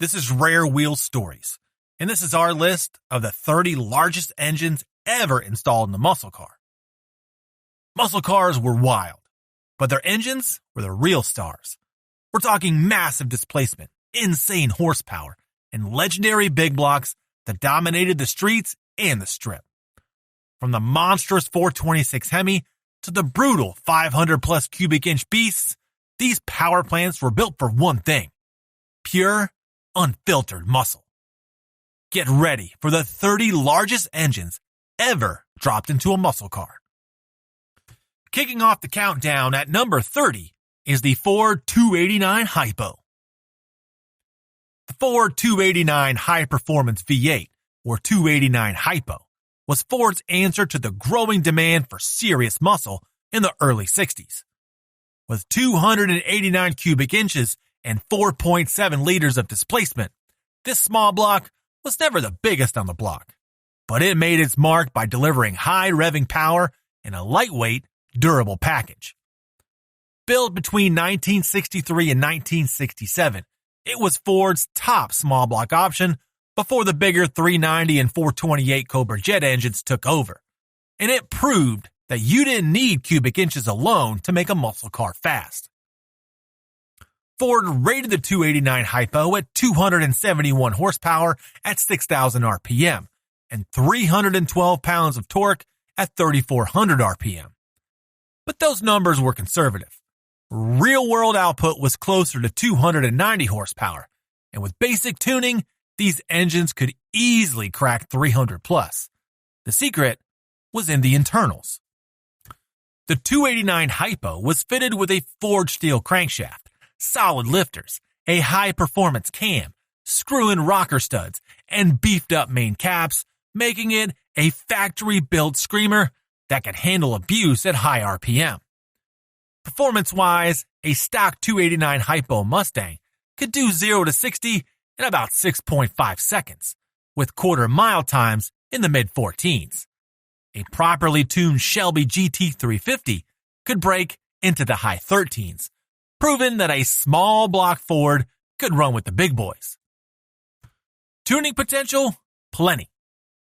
This is Rare Wheel Stories, and this is our list of the 30 largest engines ever installed in a muscle car. Muscle cars were wild, but their engines were the real stars. We're talking massive displacement, insane horsepower, and legendary big blocks that dominated the streets and the strip. From the monstrous 426 HEMI to the brutal 500-plus cubic inch beasts, these power plants were built for one thing: pure, unfiltered muscle. Get ready for the 30 largest engines ever dropped into a muscle car. Kicking off the countdown at number 30 is the Ford 289 Hypo. The Ford 289 High Performance V8, or 289 Hypo, was Ford's answer to the growing demand for serious muscle in the early 60s. With 289 cubic inches and 4.7 liters of displacement, this small block was never the biggest on the block, but it made its mark by delivering high revving power in a lightweight, durable package. Built between 1963 and 1967, it was Ford's top small block option before the bigger 390 and 428 Cobra jet engines took over, and it proved that you didn't need cubic inches alone to make a muscle car fast. Ford rated the 289 Hypo at 271 horsepower at 6,000 RPM and 312 pounds of torque at 3,400 RPM. But those numbers were conservative. Real-world output was closer to 290 horsepower, and with basic tuning, these engines could easily crack 300 plus. The secret was in the internals. The 289 Hypo was fitted with a forged steel crankshaft, solid lifters, a high-performance cam, screw-in rocker studs, and beefed-up main caps, making it a factory-built screamer that could handle abuse at high RPM. Performance-wise, a stock 289 Hypo Mustang could do 0 to 60 in about 6.5 seconds, with quarter-mile times in the mid-14s. A properly tuned Shelby GT350 could break into the high 13s, proving that a small block Ford could run with the big boys. Tuning potential? Plenty.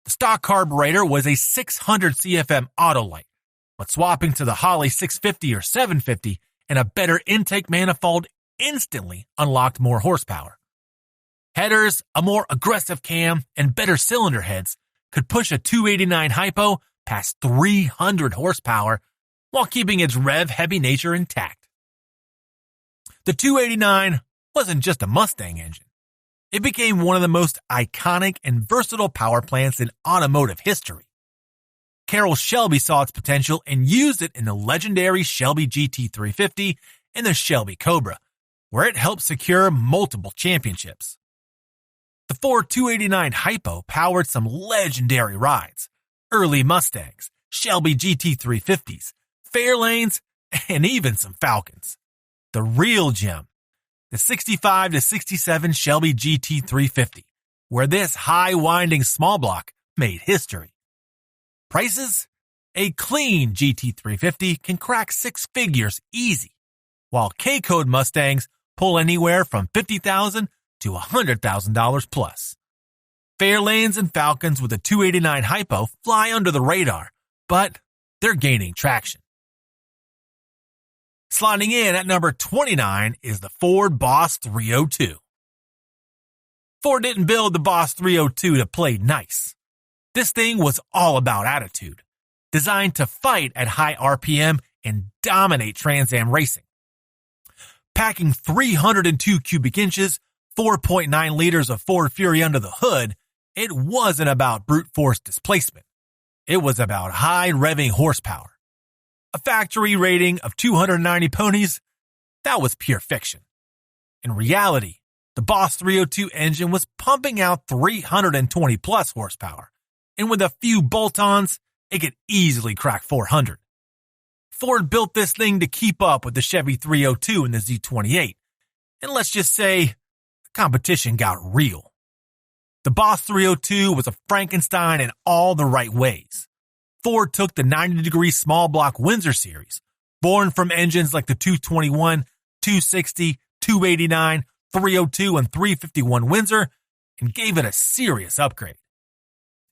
The stock carburetor was a 600 CFM Autolite, but swapping to the Holley 650 or 750 and a better intake manifold instantly unlocked more horsepower. Headers, a more aggressive cam, and better cylinder heads could push a 289 Hypo past 300 horsepower while keeping its rev-heavy nature intact. The 289 wasn't just a Mustang engine. It became one of the most iconic and versatile power plants in automotive history. Carroll Shelby saw its potential and used it in the legendary Shelby GT350 and the Shelby Cobra, where it helped secure multiple championships. The Ford 289 Hypo powered some legendary rides: early Mustangs, Shelby GT350s, Fairlanes, and even some Falcons. The real gem, the 65 to 67 Shelby GT350, where this high-winding small block made history. Prices? A clean GT350 can crack six figures easy, while K-Code Mustangs pull anywhere from $50,000 to $100,000 plus. Fairlanes and Falcons with a 289 Hypo fly under the radar, but they're gaining traction. Sliding in at number 29 is the Ford Boss 302. Ford didn't build the Boss 302 to play nice. This thing was all about attitude, designed to fight at high RPM and dominate Trans Am racing. Packing 302 cubic inches, 4.9 liters of Ford Fury under the hood, it wasn't about brute force displacement. It was about high revving horsepower. A factory rating of 290 ponies, that was pure fiction. In reality, the Boss 302 engine was pumping out 320 plus horsepower, and with a few bolt-ons, it could easily crack 400. Ford built this thing to keep up with the Chevy 302 and the Z28, and let's just say, the competition got real. The Boss 302 was a Frankenstein in all the right ways. Ford took the 90-degree small block Windsor series, born from engines like the 221, 260, 289, 302 and 351 Windsor and gave it a serious upgrade.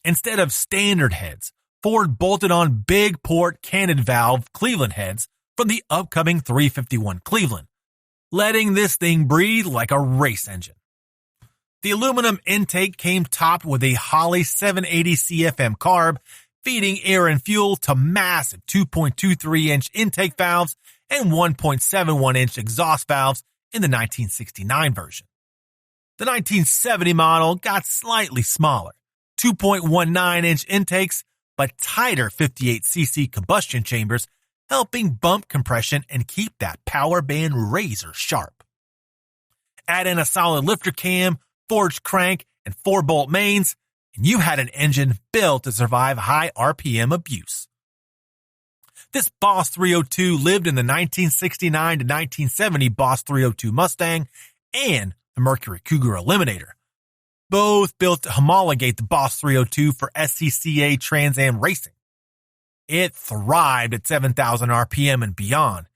Instead of standard heads, Ford bolted on big port cannon valve Cleveland heads from the upcoming 351 Cleveland, letting this thing breathe like a race engine. The aluminum intake came topped with a Holley 780 CFM carb, feeding air and fuel to massive 2.23-inch intake valves and 1.71-inch exhaust valves in the 1969 version. The 1970 model got slightly smaller, 2.19-inch intakes, but tighter 58cc combustion chambers, helping bump compression and keep that power band razor sharp. Add in a solid lifter cam, forged crank, and 4-bolt mains, and you had an engine built to survive high RPM abuse. This Boss 302 lived in the 1969 to 1970 Boss 302 Mustang and the Mercury Cougar Eliminator, both built to homologate the Boss 302 for SCCA Trans Am racing. It thrived at 7,000 RPM and beyond,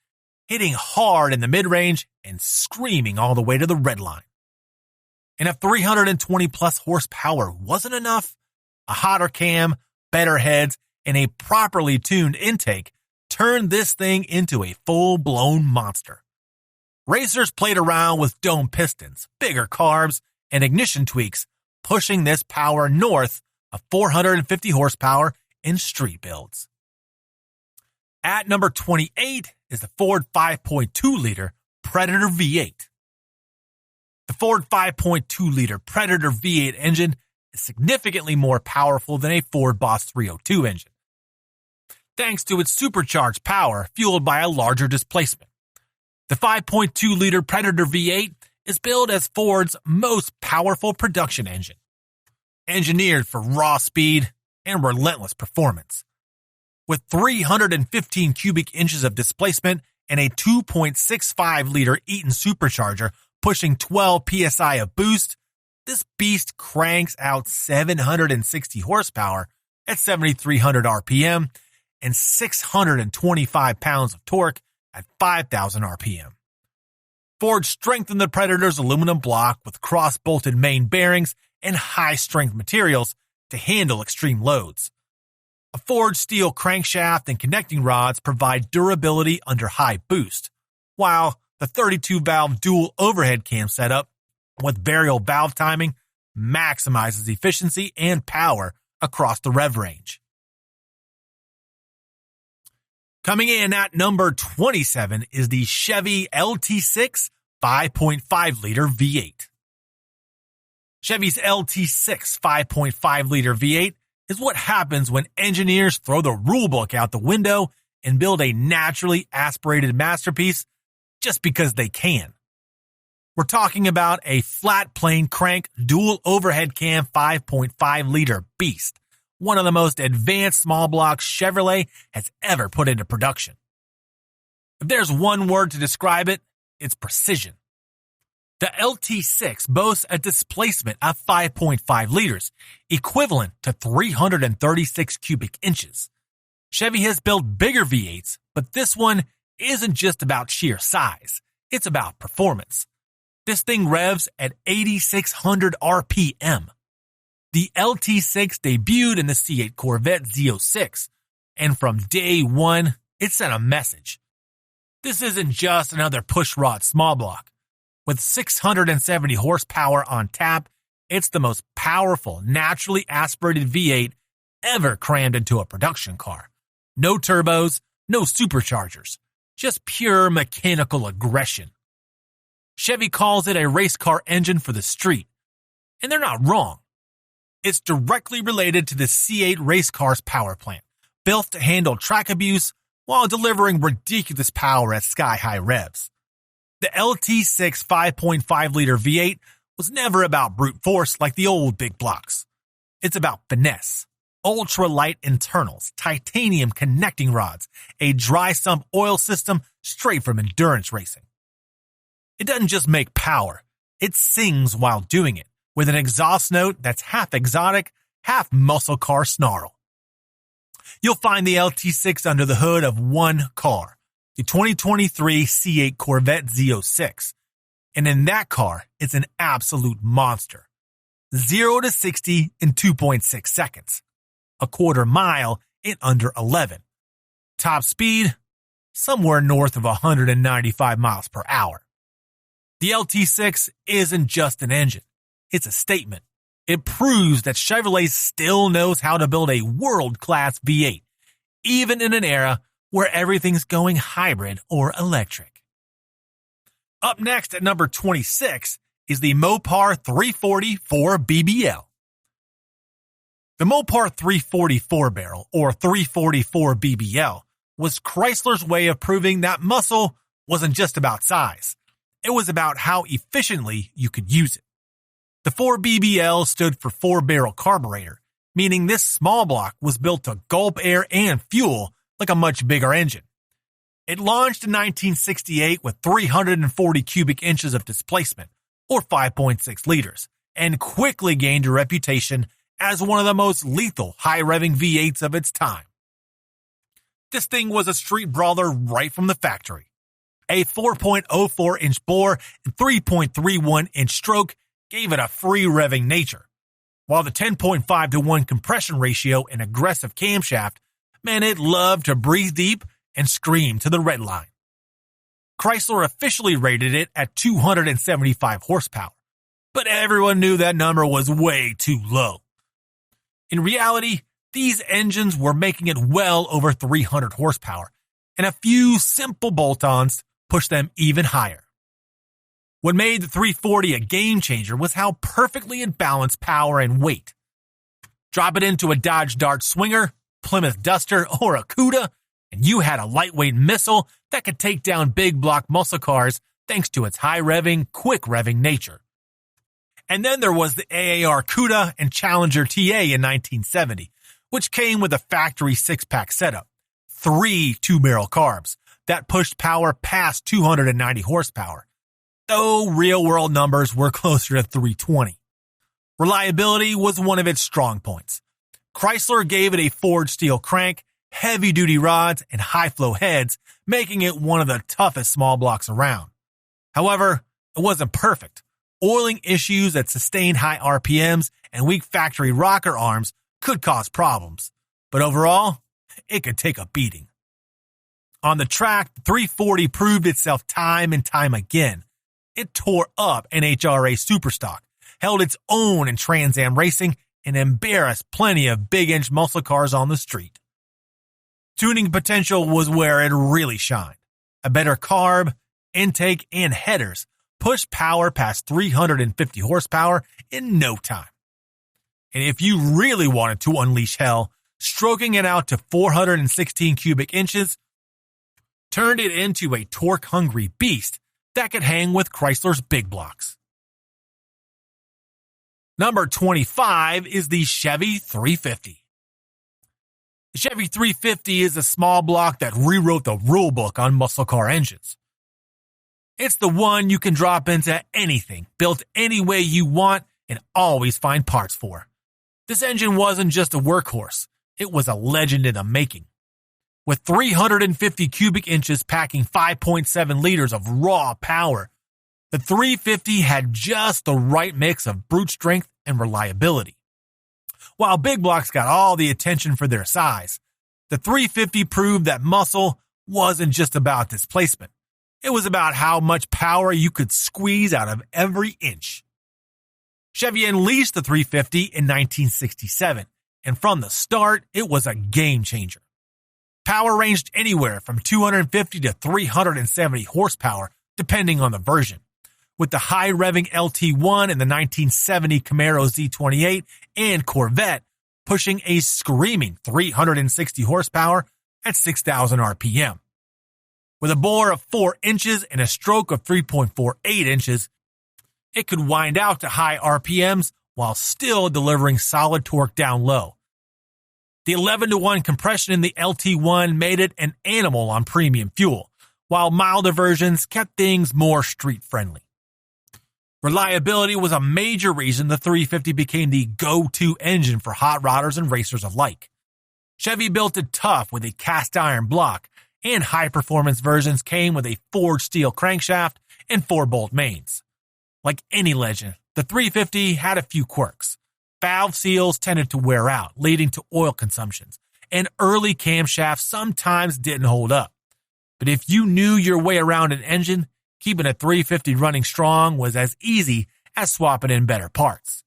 hitting hard in the mid-range and screaming all the way to the red line. And if 320-plus horsepower wasn't enough, a hotter cam, better heads, and a properly tuned intake turned this thing into a full-blown monster. Racers played around with dome pistons, bigger carbs, and ignition tweaks, pushing this power north of 450 horsepower in street builds. At number 28 is the Ford 5.2-liter Predator V8. The Ford 5.2-liter Predator V8 engine is significantly more powerful than a Ford Boss 302 engine, thanks to its supercharged power fueled by a larger displacement. The 5.2-liter Predator V8 is billed as Ford's most powerful production engine, engineered for raw speed and relentless performance. With 315 cubic inches of displacement and a 2.65-liter Eaton supercharger pushing 12 psi of boost, this beast cranks out 760 horsepower at 7,300 RPM and 625 pounds of torque at 5,000 RPM. Ford strengthened the Predator's aluminum block with cross-bolted main bearings and high-strength materials to handle extreme loads. A forged steel crankshaft and connecting rods provide durability under high boost, while the 32-valve dual overhead cam setup with variable valve timing maximizes efficiency and power across the rev range. Coming in at number 27 is the Chevy LT6 5.5-liter V8. Chevy's LT6 5.5-liter V8 is what happens when engineers throw the rulebook out the window and build a naturally aspirated masterpiece just because they can. We're talking about a flat plane crank dual overhead cam 5.5-liter beast, one of the most advanced small blocks Chevrolet has ever put into production. If there's one word to describe it, it's precision. The LT6 boasts a displacement of 5.5 liters, equivalent to 336 cubic inches. Chevy has built bigger V8s, but this one isn't just about sheer size. It's about performance. This thing revs at 8,600 RPM. The LT6 debuted in the C8 Corvette Z06, and from day one, it sent a message. This isn't just another pushrod small block. With 670 horsepower on tap, it's the most powerful, naturally aspirated V8 ever crammed into a production car. No turbos, no superchargers, just pure mechanical aggression. Chevy calls it a race car engine for the street, and they're not wrong. It's directly related to the C8 race car's power plant, built to handle track abuse while delivering ridiculous power at sky-high revs. The LT6 5.5-liter V8 was never about brute force like the old big blocks. It's about finesse, ultra-light internals, titanium connecting rods, a dry sump oil system straight from endurance racing. It doesn't just make power, it sings while doing it, with an exhaust note that's half exotic, half muscle car snarl. You'll find the LT6 under the hood of one car, the 2023 C8 Corvette Z06. And in that car, it's an absolute monster. 0 to 60 in 2.6 seconds. A quarter mile in under 11. Top speed, somewhere north of 195 miles per hour. The LT6 isn't just an engine. It's a statement. It proves that Chevrolet still knows how to build a world-class V8, even in an era where everything's going hybrid or electric. Up next at number 26 is the Mopar 340 4BBL. The Mopar 340 4-barrel, or 340 4BBL, was Chrysler's way of proving that muscle wasn't just about size. It was about how efficiently you could use it. The 4BBL stood for 4-barrel carburetor, meaning this small block was built to gulp air and fuel like a much bigger engine. It launched in 1968 with 340 cubic inches of displacement, or 5.6 liters, and quickly gained a reputation as one of the most lethal high-revving V8s of its time. This thing was a street brawler right from the factory. A 4.04-inch bore and 3.31-inch stroke gave it a free revving nature, while the 10.5 to 1 compression ratio and aggressive camshaft meant it loved to breathe deep and scream to the red line. Chrysler officially rated it at 275 horsepower, but everyone knew that number was way too low. In reality, these engines were making it well over 300 horsepower, and a few simple bolt-ons pushed them even higher. What made the 340 a game changer was how perfectly it balanced power and weight. Drop it into a Dodge Dart Swinger, Plymouth Duster, or a Cuda, and you had a lightweight missile that could take down big block muscle cars thanks to its high-revving, quick-revving nature. And then there was the AAR Cuda and Challenger TA in 1970, which came with a factory 6-pack setup, 3 2-barrel carbs that pushed power past 290 horsepower, though real-world numbers were closer to 320. Reliability was one of its strong points. Chrysler gave it a forged steel crank, heavy-duty rods, and high-flow heads, making it one of the toughest small blocks around. However, it wasn't perfect. Oiling issues that sustained high RPMs and weak factory rocker arms could cause problems, but overall, it could take a beating. On the track, the 340 proved itself time and time again. It tore up NHRA Superstock, held its own in Trans Am racing, and embarrassed plenty of big-inch muscle cars on the street. Tuning potential was where it really shined. A better carb, intake, and headers pushed power past 350 horsepower in no time. And if you really wanted to unleash hell, stroking it out to 416 cubic inches turned it into a torque-hungry beast that could hang with Chrysler's big blocks. Number 25 is the Chevy 350. The Chevy 350 is a small block that rewrote the rulebook on muscle car engines. It's the one you can drop into anything, built any way you want, and always find parts for. This engine wasn't just a workhorse, it was a legend in the making. With 350 cubic inches packing 5.7 liters of raw power, the 350 had just the right mix of brute strength and reliability. While big blocks got all the attention for their size, the 350 proved that muscle wasn't just about displacement. It was about how much power you could squeeze out of every inch. Chevy unleashed the 350 in 1967, and from the start, it was a game changer. Power ranged anywhere from 250 to 370 horsepower, depending on the version, with the high-revving LT1 and the 1970 Camaro Z28 and Corvette pushing a screaming 360 horsepower at 6,000 RPM. With a bore of 4 inches and a stroke of 3.48 inches, it could wind out to high RPMs while still delivering solid torque down low. The 11-to-1 compression in the LT1 made it an animal on premium fuel, while milder versions kept things more street-friendly. Reliability was a major reason the 350 became the go-to engine for hot rodders and racers alike. Chevy built it tough with a cast-iron block, and high-performance versions came with a forged steel crankshaft and 4-bolt mains. Like any legend, the 350 had a few quirks. Valve seals tended to wear out, leading to oil consumptions, and early camshafts sometimes didn't hold up. But if you knew your way around an engine, keeping a 350 running strong was as easy as swapping in better parts.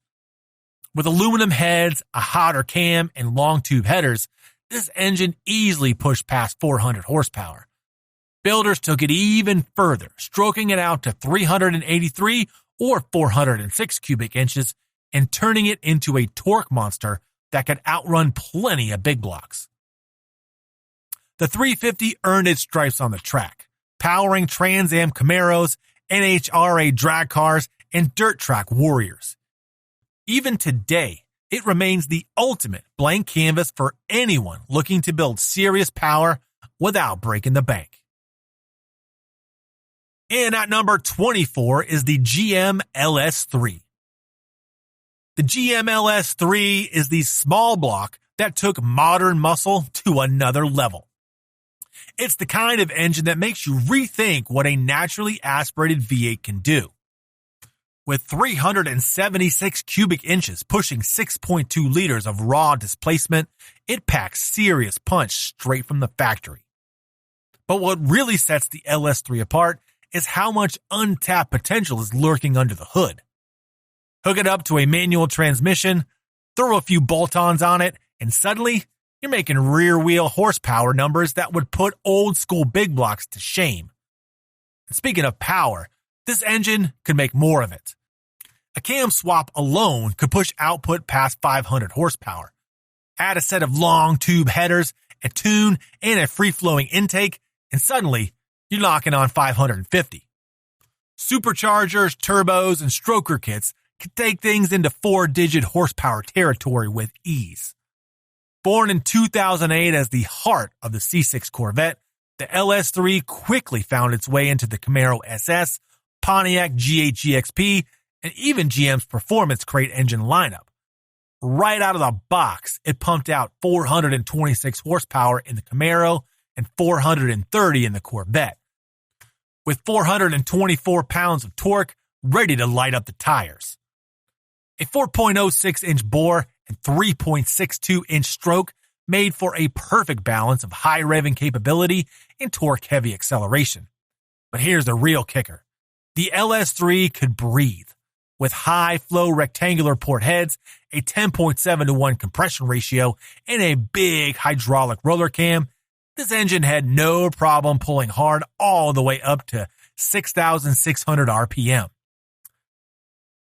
With aluminum heads, a hotter cam, and long tube headers, this engine easily pushed past 400 horsepower. Builders took it even further, stroking it out to 383 or 406 cubic inches and turning it into a torque monster that could outrun plenty of big blocks. The 350 earned its stripes on the track, powering Trans Am Camaros, NHRA drag cars, and dirt track warriors. Even today, it remains the ultimate blank canvas for anyone looking to build serious power without breaking the bank. And at number 24 is the GM LS3. The GM LS3 is the small block that took modern muscle to another level. It's the kind of engine that makes you rethink what a naturally aspirated V8 can do. With 376 cubic inches pushing 6.2 liters of raw displacement, it packs serious punch straight from the factory. But what really sets the LS3 apart is how much untapped potential is lurking under the hood. Hook it up to a manual transmission, throw a few bolt-ons on it, and suddenly you're making rear-wheel horsepower numbers that would put old-school big blocks to shame. And speaking of power, this engine could make more of it. A cam swap alone could push output past 500 horsepower. Add a set of long tube headers, a tune, and a free-flowing intake, and suddenly you're knocking on 550. Superchargers, turbos, and stroker kits could take things into 4-digit horsepower territory with ease. Born in 2008 as the heart of the C6 Corvette, the LS3 quickly found its way into the Camaro SS, Pontiac GHGXP, and even GM's Performance Crate engine lineup. Right out of the box, it pumped out 426 horsepower in the Camaro and 430 in the Corvette, with 424 pounds of torque ready to light up the tires. A 4.06-inch bore and 3.62-inch stroke made for a perfect balance of high revving capability and torque-heavy acceleration. But here's the real kicker. The LS3 could breathe. With high-flow rectangular port heads, a 10.7-to-1 compression ratio, and a big hydraulic roller cam, this engine had no problem pulling hard all the way up to 6,600 RPM.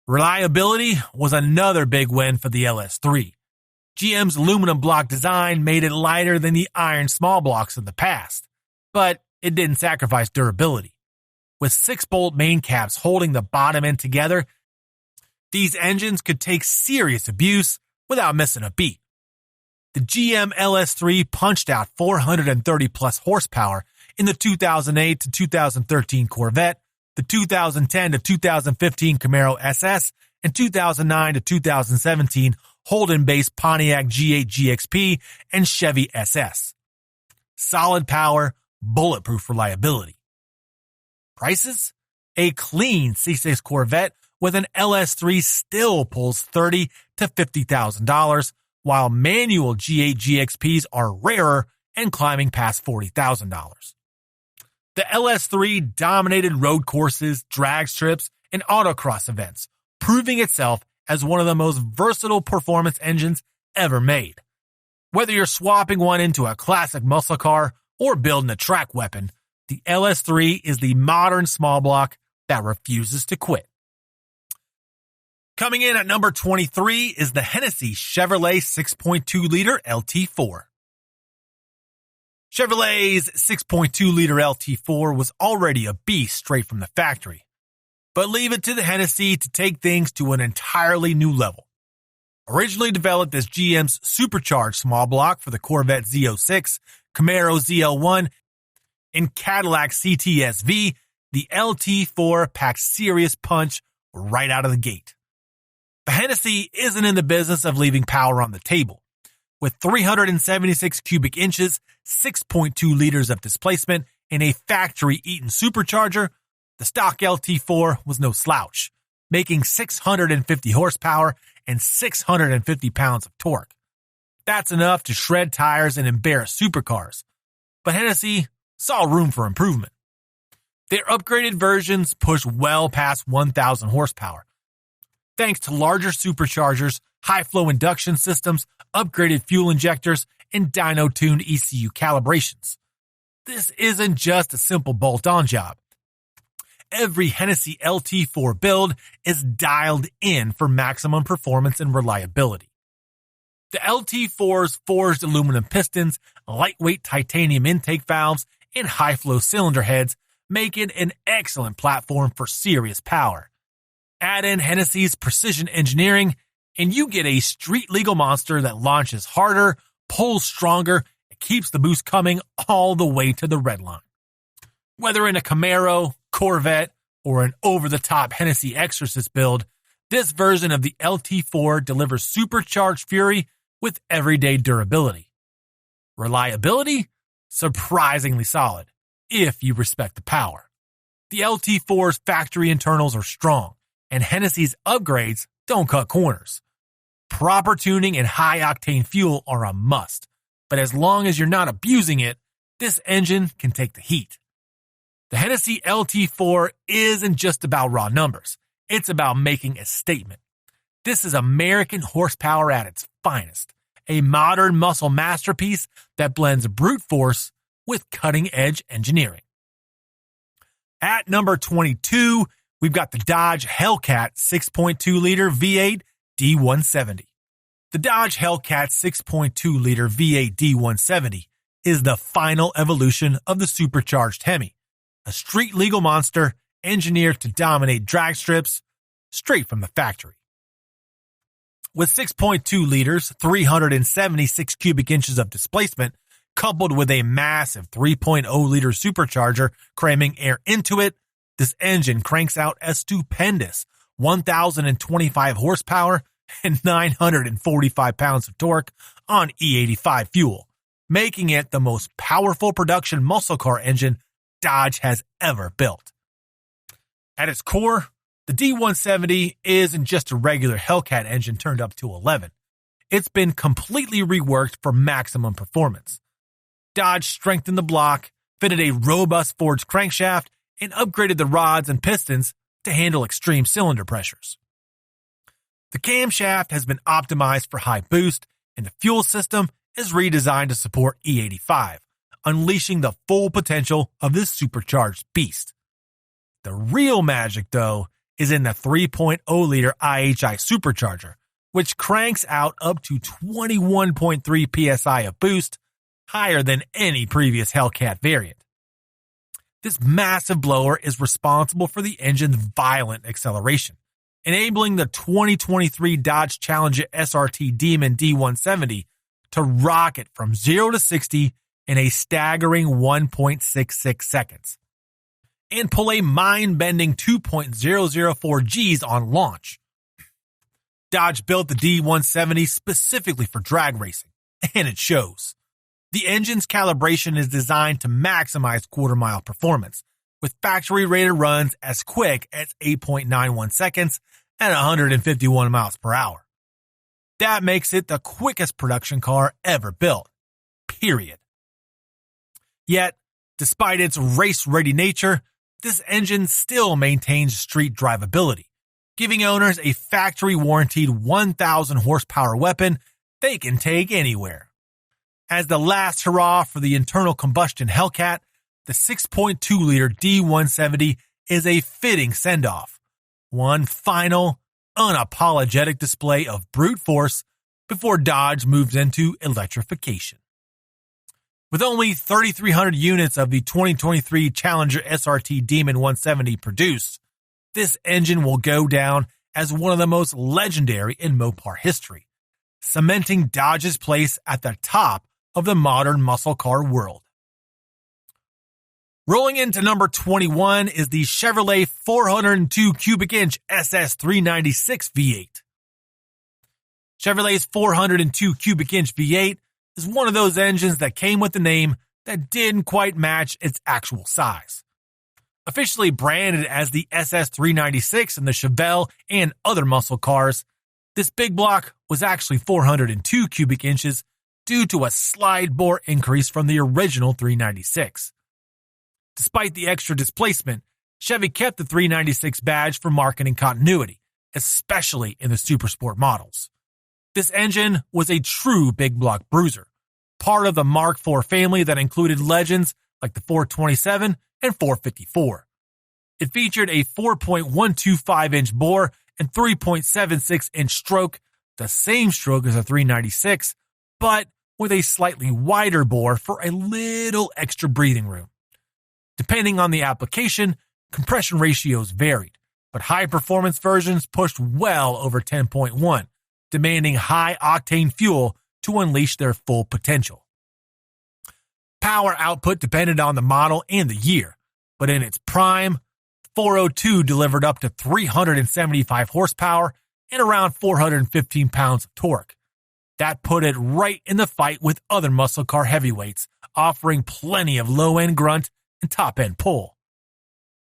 Reliability was another big win for the LS3. GM's aluminum block design made it lighter than the iron small blocks of the past, but it didn't sacrifice durability. With 6-bolt main caps holding the bottom end together, these engines could take serious abuse without missing a beat. The GM LS3 punched out 430 plus horsepower in the 2008 to 2013 Corvette, the 2010 to 2015 Camaro SS, and 2009 to 2017 Holden-based Pontiac G8 GXP and Chevy SS. Solid power, bulletproof reliability. Prices? A clean C6 Corvette with an LS3 still pulls $30,000 to $50,000, while manual G8 GXPs are rarer and climbing past $40,000. The LS3 dominated road courses, drag strips, and autocross events, proving itself as one of the most versatile performance engines ever made. Whether you're swapping one into a classic muscle car or building a track weapon, the LS3 is the modern small block that refuses to quit. Coming in at number 23 is the Hennessy Chevrolet 6.2-liter LT4. Chevrolet's 6.2-liter LT4 was already a beast straight from the factory, but leave it to the Hennessy to take things to an entirely new level. Originally developed as GM's supercharged small block for the Corvette Z06, Camaro ZL1, and Cadillac CTS-V, the LT4 packs serious punch right out of the gate. The Hennessy isn't in the business of leaving power on the table. With 376 cubic inches, 6.2 liters of displacement, and a factory-eaten supercharger, The stock LT4 was no slouch, making 650 horsepower and 650 pounds of torque. That's enough to shred tires and embarrass supercars. But Hennessy saw room for improvement. Their upgraded versions push well past 1,000 horsepower. Thanks to larger superchargers, high-flow induction systems, upgraded fuel injectors, and dyno-tuned ECU calibrations. This isn't just a simple bolt-on job. Every Hennessy LT4 build is dialed in for maximum performance and reliability. The LT4's forged aluminum pistons, lightweight titanium intake valves, and high-flow cylinder heads make it an excellent platform for serious power. Add in Hennessy's precision engineering, and you get a street-legal monster that launches harder, pulls stronger, and keeps the boost coming all the way to the red line. Whether in a Camaro, Corvette, or an over-the-top Hennessy Exorcist build, this version of the LT4 delivers supercharged fury with everyday durability. Reliability? Surprisingly solid, if you respect the power. The LT4's factory internals are strong, and Hennessy's upgrades don't cut corners. Proper tuning and high-octane fuel are a must, but as long as you're not abusing it, this engine can take the heat. The Hennessy LT4 isn't just about raw numbers. It's about making a statement. This is American horsepower at its finest, a modern muscle masterpiece that blends brute force with cutting-edge engineering. At number 22, we've got the Dodge Hellcat 6.2-liter V8 D170. The Dodge Hellcat 6.2-liter V8 D170 is the final evolution of the supercharged HEMI, a street-legal monster engineered to dominate drag strips straight from the factory. With 6.2 liters, 376 cubic inches of displacement, coupled with a massive 3.0-liter supercharger cramming air into it, this engine cranks out a stupendous 1,025 horsepower and 945 pounds of torque on E85 fuel, making it the most powerful production muscle car engine Dodge has ever built. At its core, the D170 isn't just a regular Hellcat engine turned up to 11. It's been completely reworked for maximum performance. Dodge strengthened the block, fitted a robust forged crankshaft, and upgraded the rods and pistons to handle extreme cylinder pressures. The camshaft has been optimized for high boost, and the fuel system is redesigned to support E85, unleashing the full potential of this supercharged beast. The real magic, though, is in the 3.0-liter IHI supercharger, which cranks out up to 21.3 psi of boost, higher than any previous Hellcat variant. This massive blower is responsible for the engine's violent acceleration, enabling the 2023 Dodge Challenger SRT Demon D170 to rocket from 0 to 60 in a staggering 1.66 seconds, and pull a mind-bending 2.004 Gs on launch. Dodge built the D170 specifically for drag racing, and it shows. The engine's calibration is designed to maximize quarter-mile performance, with factory-rated runs as quick as 8.91 seconds at 151 miles per hour. That makes it the quickest production car ever built, period. Yet, despite its race-ready nature, this engine still maintains street drivability, giving owners a factory-warranted 1,000 horsepower weapon they can take anywhere. As the last hurrah for the internal combustion Hellcat, the 6.2-liter D170 is a fitting send-off, one final, unapologetic display of brute force before Dodge moves into electrification. With only 3,300 units of the 2023 Challenger SRT Demon 170 produced, this engine will go down as one of the most legendary in Mopar history, cementing Dodge's place at the top of the modern muscle car world. Rolling into number 21 is the Chevrolet 402 cubic inch SS396 V8. Chevrolet's 402 cubic inch V8 is one of those engines that came with the name that didn't quite match its actual size. Officially branded as the SS396 in the Chevelle and other muscle cars, this big block was actually 402 cubic inches due to a slide bore increase from the original 396. Despite the extra displacement, Chevy kept the 396 badge for marketing continuity, especially in the Supersport models. This engine was a true big block bruiser, part of the Mark IV family that included legends like the 427 and 454. It featured a 4.125-inch bore and 3.76-inch stroke, the same stroke as a 396, but with a slightly wider bore for a little extra breathing room. Depending on the application, compression ratios varied, but high-performance versions pushed well over 10.1, demanding high-octane fuel to unleash their full potential. Power output depended on the model and the year, but in its prime, 402 delivered up to 375 horsepower and around 415 pounds of torque. That put it right in the fight with other muscle car heavyweights, offering plenty of low-end grunt and top-end pull.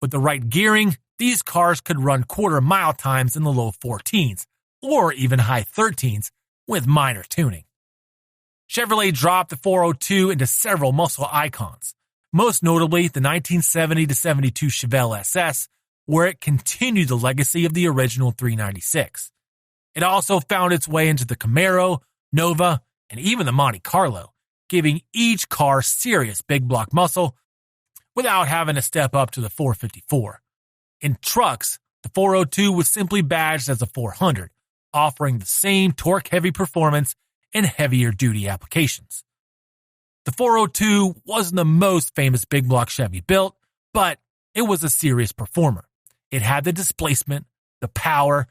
With the right gearing, these cars could run quarter-mile times in the low 14s, or even high 13s, with minor tuning. Chevrolet dropped the 402 into several muscle icons, most notably the 1970-72 Chevelle SS, where it continued the legacy of the original 396. It also found its way into the Camaro, Nova, and even the Monte Carlo, giving each car serious big block muscle without having to step up to the 454. In trucks, the 402 was simply badged as a 400, offering the same torque-heavy performance and heavier-duty applications. The 402 wasn't the most famous big block Chevy built, but it was a serious performer. It had the displacement, the power,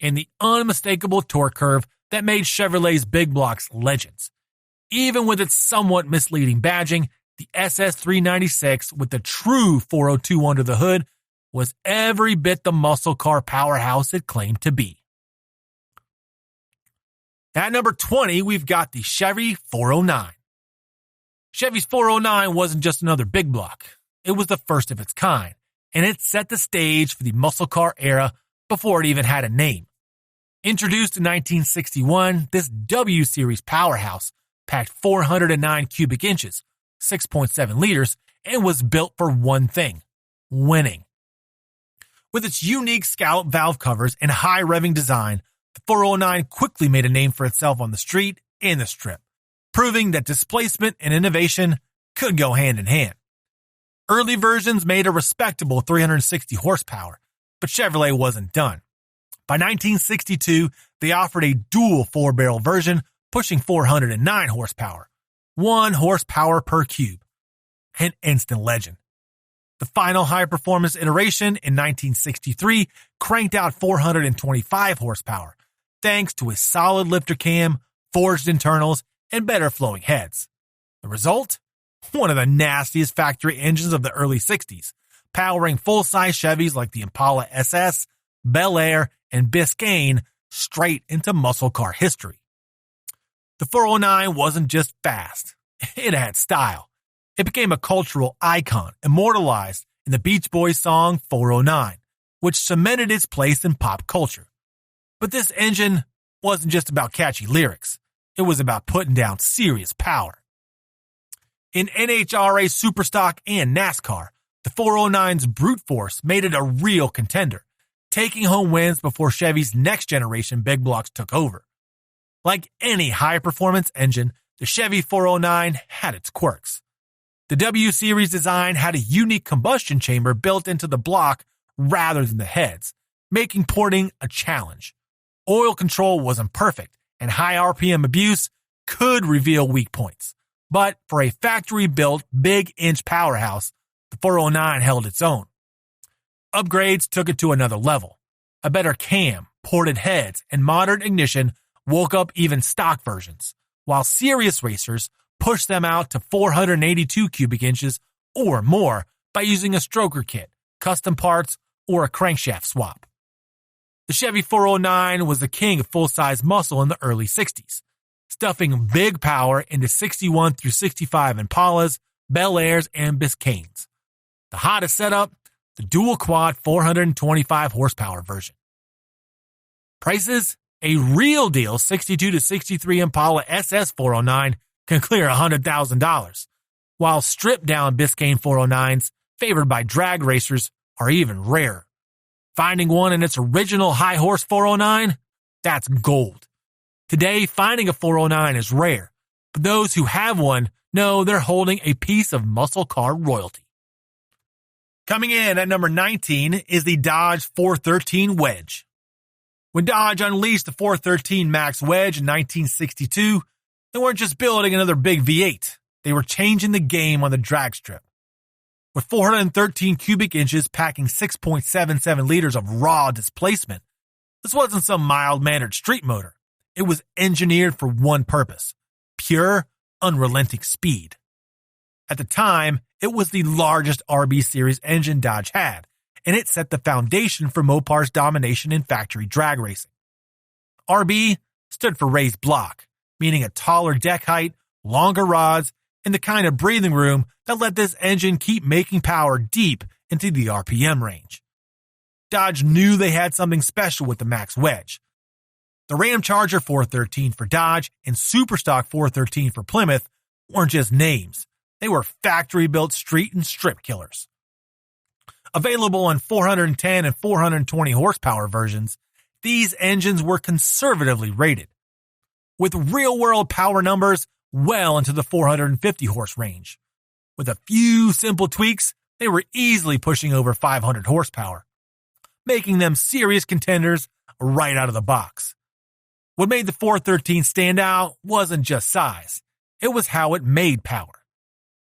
and the unmistakable torque curve that made Chevrolet's big blocks legends. Even with its somewhat misleading badging, the SS396 with the true 402 under the hood was every bit the muscle car powerhouse it claimed to be. At number 20, we've got the Chevy 409. Chevy's 409 wasn't just another big block. It was the first of its kind, and it set the stage for the muscle car era before it even had a name. Introduced in 1961, this W Series powerhouse packed 409 cubic inches, 6.7 liters, and was built for one thing: winning. With its unique scallop valve covers and high revving design, the 409 quickly made a name for itself on the street and the strip, proving that displacement and innovation could go hand in hand. Early versions made a respectable 360 horsepower, but Chevrolet wasn't done. By 1962, they offered a dual four-barrel version pushing 409 horsepower, 1 horsepower per cube. An instant legend. The final high-performance iteration in 1963 cranked out 425 horsepower, thanks to a solid lifter cam, forged internals, and better flowing heads. The result? One of the nastiest factory engines of the early 60s, powering full-size Chevys like the Impala SS, Bel Air, and Biscayne straight into muscle car history. The 409 wasn't just fast, it had style. It became a cultural icon, immortalized in the Beach Boys song 409, which cemented its place in pop culture. But this engine wasn't just about catchy lyrics. It was about putting down serious power. In NHRA Superstock and NASCAR, the 409's brute force made it a real contender, taking home wins before Chevy's next-generation big blocks took over. Like any high-performance engine, the Chevy 409 had its quirks. The W Series design had a unique combustion chamber built into the block rather than the heads, making porting a challenge. Oil control wasn't perfect, and high RPM abuse could reveal weak points. But for a factory-built, big-inch powerhouse, the 409 held its own. Upgrades took it to another level. A better cam, ported heads, and modern ignition woke up even stock versions, while serious racers pushed them out to 482 cubic inches or more by using a stroker kit, custom parts, or a crankshaft swap. The Chevy 409 was the king of full-size muscle in the early 60s, stuffing big power into 61 through 65 Impalas, Bel Airs, and Biscaynes. The hottest setup, the dual quad 425 horsepower version. Prices, a real deal 62 to 63 Impala SS 409 can clear $100,000, while stripped down Biscayne 409s favored by drag racers are even rarer. Finding one in its original high horse 409, that's gold. Today, finding a 409 is rare, but those who have one know they're holding a piece of muscle car royalty. Coming in at number 19 is the Dodge 413 Wedge. When Dodge unleashed the 413 Max Wedge in 1962, they weren't just building another big V8. They were changing the game on the drag strip. With 413 cubic inches packing 6.77 liters of raw displacement, this wasn't some mild-mannered street motor. It was engineered for one purpose: pure, unrelenting speed. At the time, it was the largest RB Series engine Dodge had, and it set the foundation for Mopar's domination in factory drag racing. RB stood for raised block, meaning a taller deck height, longer rods, and the kind of breathing room that let this engine keep making power deep into the RPM range. Dodge knew they had something special with the Max Wedge. The Ramcharger 413 for Dodge and Superstock 413 for Plymouth weren't just names. They were factory-built street and strip killers. Available on 410 and 420 horsepower versions, these engines were conservatively rated, with real-world power numbers well into the 450 horse range. With a few simple tweaks, they were easily pushing over 500 horsepower, making them serious contenders right out of the box. What made the 413 stand out wasn't just size, it was how it made power.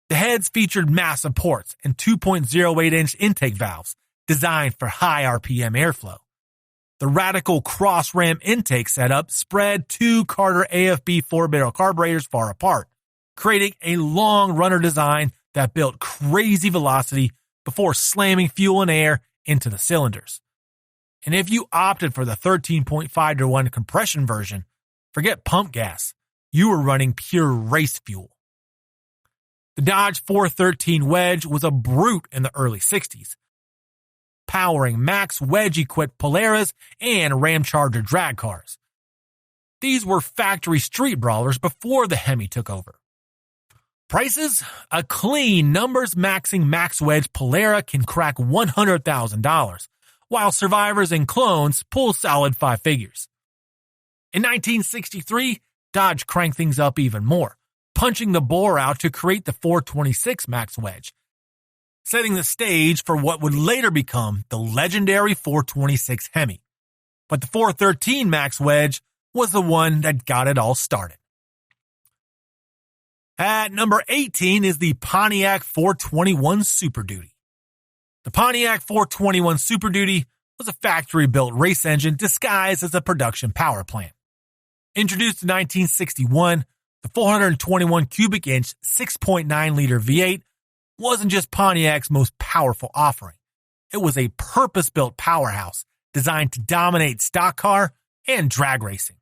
The heads featured massive ports and 2.08-inch intake valves designed for high RPM airflow. The radical cross-ram intake setup spread two Carter AFB 4-barrel carburetors far apart, creating a long runner design that built crazy velocity before slamming fuel and air into the cylinders. And if you opted for the 13.5-to-1 compression version, forget pump gas. You were running pure race fuel. The Dodge 413 Wedge was a brute in the early 60s, powering Max Wedge-equipped Polaras and Ramcharger drag cars. These were factory street brawlers before the HEMI took over. Prices? A clean numbers-maxing Max Wedge Polara can crack $100,000, while survivors and clones pull solid five figures. In 1963, Dodge cranked things up even more, punching the bore out to create the 426 Max Wedge, setting the stage for what would later become the legendary 426 HEMI. But the 413 Max Wedge was the one that got it all started. At number 18 is the Pontiac 421 Super Duty. The Pontiac 421 Super Duty was a factory-built race engine disguised as a production power plant. Introduced in 1961, the 421 cubic inch 6.9-liter V8 wasn't just Pontiac's most powerful offering. It was a purpose-built powerhouse designed to dominate stock car and drag racing.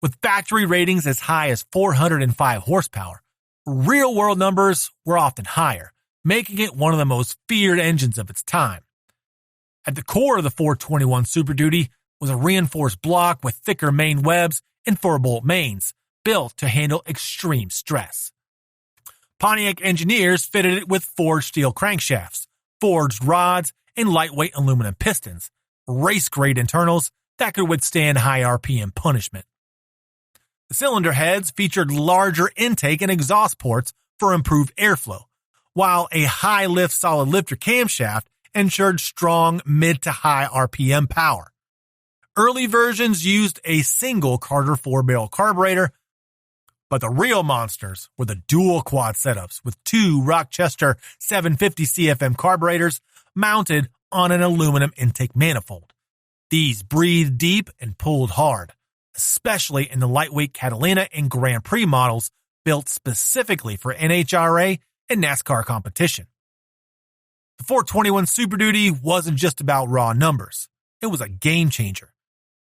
With factory ratings as high as 405 horsepower, real-world numbers were often higher, making it one of the most feared engines of its time. At the core of the 421 Super Duty was a reinforced block with thicker main webs and 4-bolt mains, built to handle extreme stress. Pontiac engineers fitted it with forged steel crankshafts, forged rods, and lightweight aluminum pistons, race-grade internals that could withstand high RPM punishment. The cylinder heads featured larger intake and exhaust ports for improved airflow, while a high-lift solid lifter camshaft ensured strong mid to high RPM power. Early versions used a single Carter 4-barrel carburetor, but the real monsters were the dual quad setups with two Rochester 750 CFM carburetors mounted on an aluminum intake manifold. These breathed deep and pulled hard, especially in the lightweight Catalina and Grand Prix models built specifically for NHRA and NASCAR competition. The 421 Super Duty wasn't just about raw numbers. It was a game changer.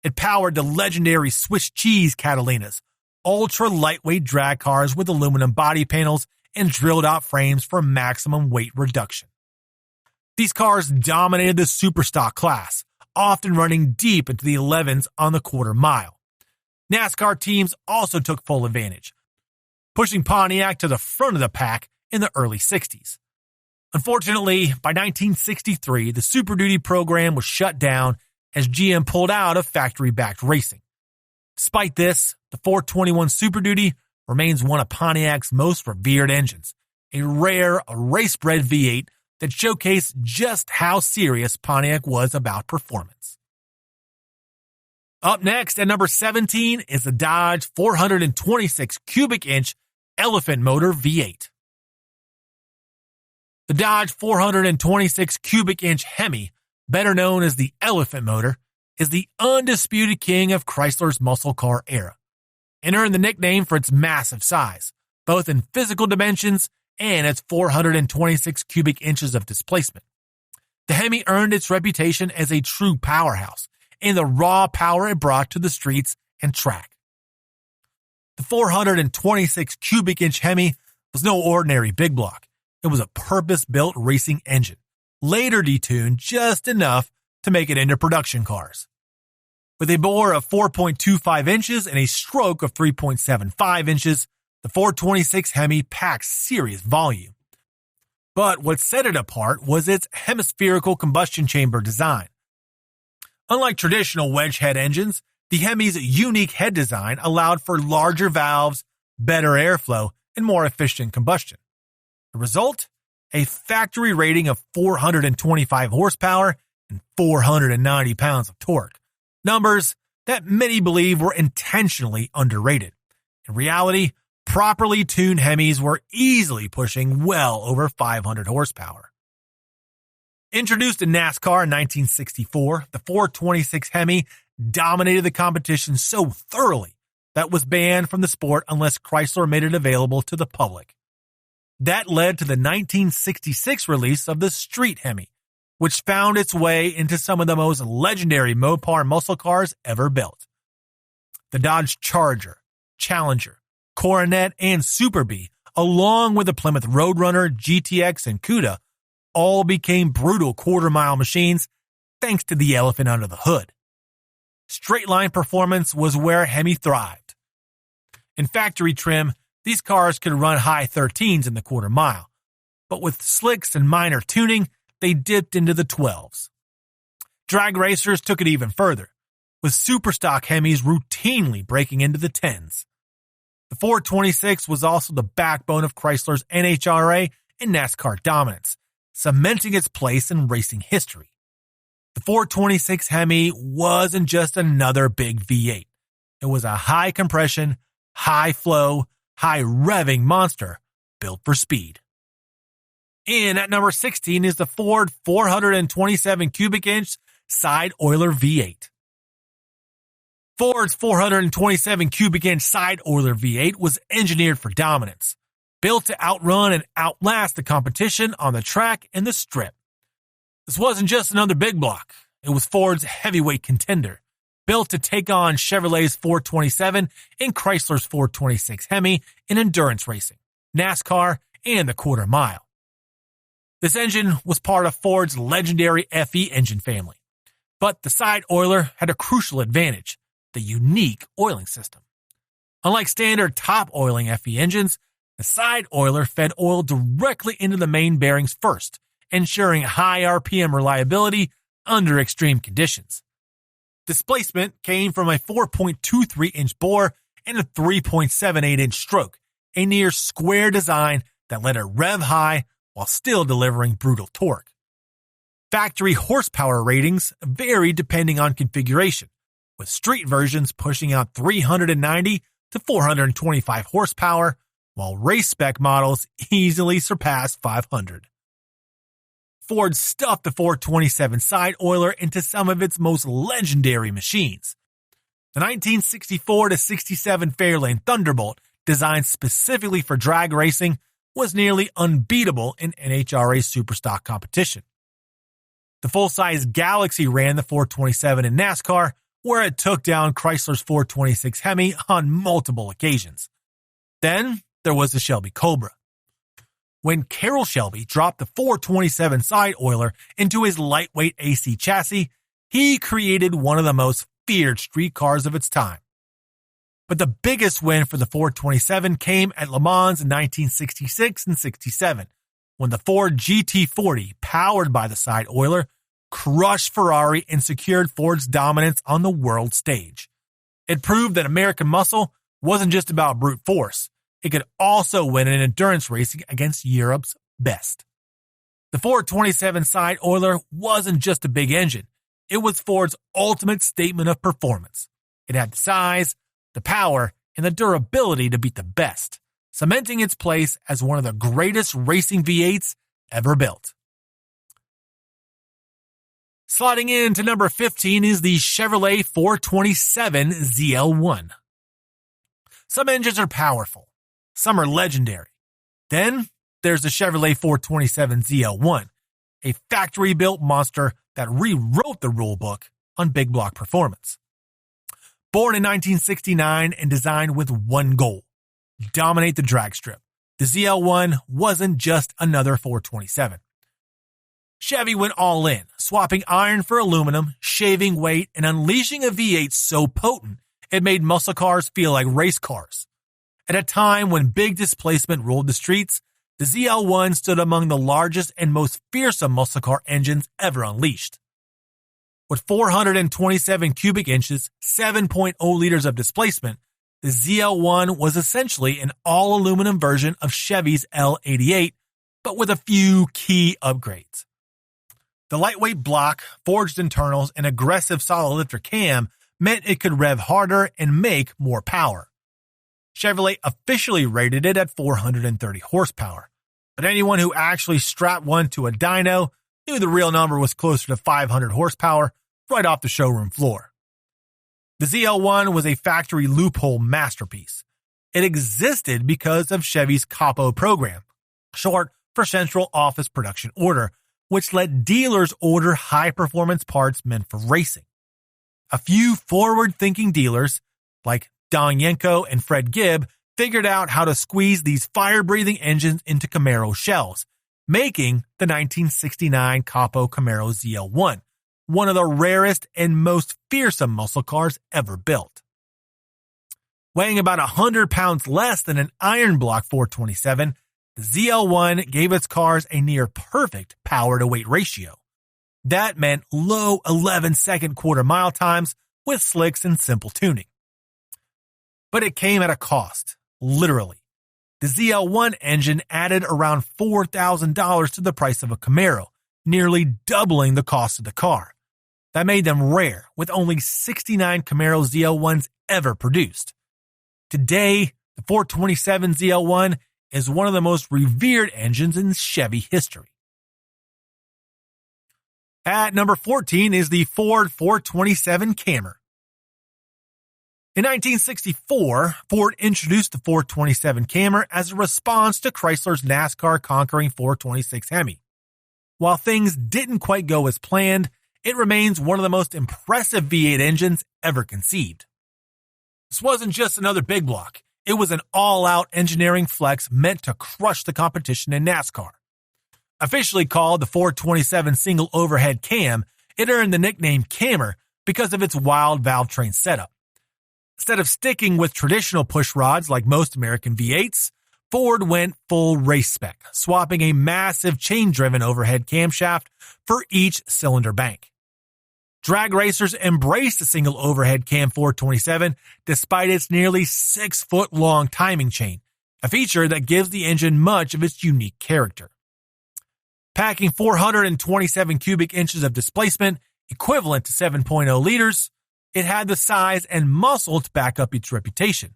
It powered the legendary Swiss cheese Catalinas, ultra-lightweight drag cars with aluminum body panels and drilled-out frames for maximum weight reduction. These cars dominated the superstock class, often running deep into the 11s on the quarter mile. NASCAR teams also took full advantage, pushing Pontiac to the front of the pack in the early 60s. Unfortunately, by 1963, the Super Duty program was shut down as GM pulled out of factory-backed racing. Despite this, the 421 Super Duty remains one of Pontiac's most revered engines, a rare, race-bred V8 that showcased just how serious Pontiac was about performance. Up next at number 17 is the Dodge 426 cubic inch Elephant Motor V8. The Dodge 426 cubic inch HEMI, better known as the Elephant Motor, is the undisputed king of Chrysler's muscle car era, and earned the nickname for its massive size, both in physical dimensions and its 426 cubic inches of displacement. The HEMI earned its reputation as a true powerhouse in the raw power it brought to the streets and track. The 426 cubic inch HEMI was no ordinary big block. It was a purpose-built racing engine, later detuned just enough to make it into production cars. With a bore of 4.25 inches and a stroke of 3.75 inches, the 426 HEMI packs serious volume. But what set it apart was its hemispherical combustion chamber design. Unlike traditional wedge head engines, the HEMI's unique head design allowed for larger valves, better airflow, and more efficient combustion. The result? A factory rating of 425 horsepower and 490 pounds of torque. Numbers that many believe were intentionally underrated. In reality, properly tuned HEMIs were easily pushing well over 500 horsepower. Introduced in NASCAR in 1964, the 426 HEMI dominated the competition so thoroughly that it was banned from the sport unless Chrysler made it available to the public. That led to the 1966 release of the Street HEMI, which found its way into some of the most legendary Mopar muscle cars ever built. The Dodge Charger, Challenger, Coronet, and Super Bee, along with the Plymouth Roadrunner, GTX, and Cuda, all became brutal quarter-mile machines thanks to the elephant under the hood. Straight-line performance was where HEMI thrived. In factory trim, these cars could run high 13s in the quarter mile, but with slicks and minor tuning, they dipped into the 12s. Drag racers took it even further, with superstock HEMIs routinely breaking into the 10s. The 426 was also the backbone of Chrysler's NHRA and NASCAR dominance, cementing its place in racing history. The 426 HEMI wasn't just another big V8. It was a high compression, high flow, high revving monster built for speed. In at number 16 is the Ford 427 cubic inch side oiler V8. Ford's 427 cubic inch side oiler V8 was engineered for dominance, built to outrun and outlast the competition on the track and the strip. This wasn't just another big block. It was Ford's heavyweight contender, built to take on Chevrolet's 427 and Chrysler's 426 HEMI in endurance racing, NASCAR, and the quarter mile. This engine was part of Ford's legendary FE engine family, but the side oiler had a crucial advantage: the unique oiling system. Unlike standard top oiling FE engines, the side oiler fed oil directly into the main bearings first, ensuring high RPM reliability under extreme conditions. Displacement came from a 4.23-inch bore and a 3.78-inch stroke, a near square design that let it rev high while still delivering brutal torque. Factory horsepower ratings varied depending on configuration, with street versions pushing out 390 to 425 horsepower, while race spec models easily surpassed 500. Ford stuffed the 427 side oiler into some of its most legendary machines. The 1964-67 Fairlane Thunderbolt, designed specifically for drag racing, was nearly unbeatable in NHRA Superstock competition. The full-size Galaxy ran the 427 in NASCAR, where it took down Chrysler's 426 HEMI on multiple occasions. Then there was the Shelby Cobra. when Carroll Shelby dropped the 427 side oiler into his lightweight AC chassis, he created one of the most feared street cars of its time. But the biggest win for the 427 came at Le Mans in 1966 and 67, when the Ford GT40, powered by the side oiler, crushed Ferrari and secured Ford's dominance on the world stage. It proved that American muscle wasn't just about brute force. It could also win in endurance racing against Europe's best. The 427 side oiler wasn't just a big engine. It was Ford's ultimate statement of performance. It had the size, the power, and the durability to beat the best, cementing its place as one of the greatest racing V8s ever built. Sliding into number 15 is the Chevrolet 427 ZL1. Some engines are powerful. Some are legendary. Then there's the Chevrolet 427 ZL1, a factory-built monster that rewrote the rulebook on big block performance. Born in 1969 and designed with one goal: dominate the drag strip, the ZL1 wasn't just another 427. Chevy went all in, swapping iron for aluminum, shaving weight, and unleashing a V8 so potent it made muscle cars feel like race cars. At a time when big displacement ruled the streets, the ZL1 stood among the largest and most fearsome muscle car engines ever unleashed. With 427 cubic inches, 7.0 liters of displacement, the ZL1 was essentially an all-aluminum version of Chevy's L88, but with a few key upgrades. The lightweight block, forged internals, and aggressive solid lifter cam meant it could rev harder and make more power. Chevrolet officially rated it at 430 horsepower, but anyone who actually strapped one to a dyno knew the real number was closer to 500 horsepower right off the showroom floor. The ZL1 was a factory loophole masterpiece. It existed because of Chevy's COPO program, short for Central Office Production Order, which let dealers order high-performance parts meant for racing. A few forward-thinking dealers, like Don Yenko and Fred Gibb, figured out how to squeeze these fire-breathing engines into Camaro shells, making the 1969 Capo Camaro ZL1, one of the rarest and most fearsome muscle cars ever built. Weighing about 100 pounds less than an iron block 427, the ZL1 gave its cars a near-perfect power-to-weight ratio. That meant low 11-second quarter-mile times with slicks and simple tuning. But it came at a cost, literally. The ZL1 engine added around $4,000 to the price of a Camaro, nearly doubling the cost of the car. That made them rare, with only 69 Camaro ZL1s ever produced. Today, the 427 ZL1 is one of the most revered engines in Chevy history. At number 14 is the Ford 427 Camry. In 1964, Ford introduced the 427 Camry as a response to Chrysler's NASCAR conquering 426 HEMI. While things didn't quite go as planned, it remains one of the most impressive V8 engines ever conceived. This wasn't just another big block. It was an all-out engineering flex meant to crush the competition in NASCAR. Officially called the 427 single overhead cam, it earned the nickname Camry because of its wild valve train setup. Instead of sticking with traditional push rods like most American V8s, Ford went full race spec, swapping a massive chain-driven overhead camshaft for each cylinder bank. Drag racers embraced the single overhead cam 427 despite its nearly 6-foot-long timing chain, a feature that gives the engine much of its unique character. Packing 427 cubic inches of displacement, equivalent to 7.0 liters, it had the size and muscle to back up its reputation.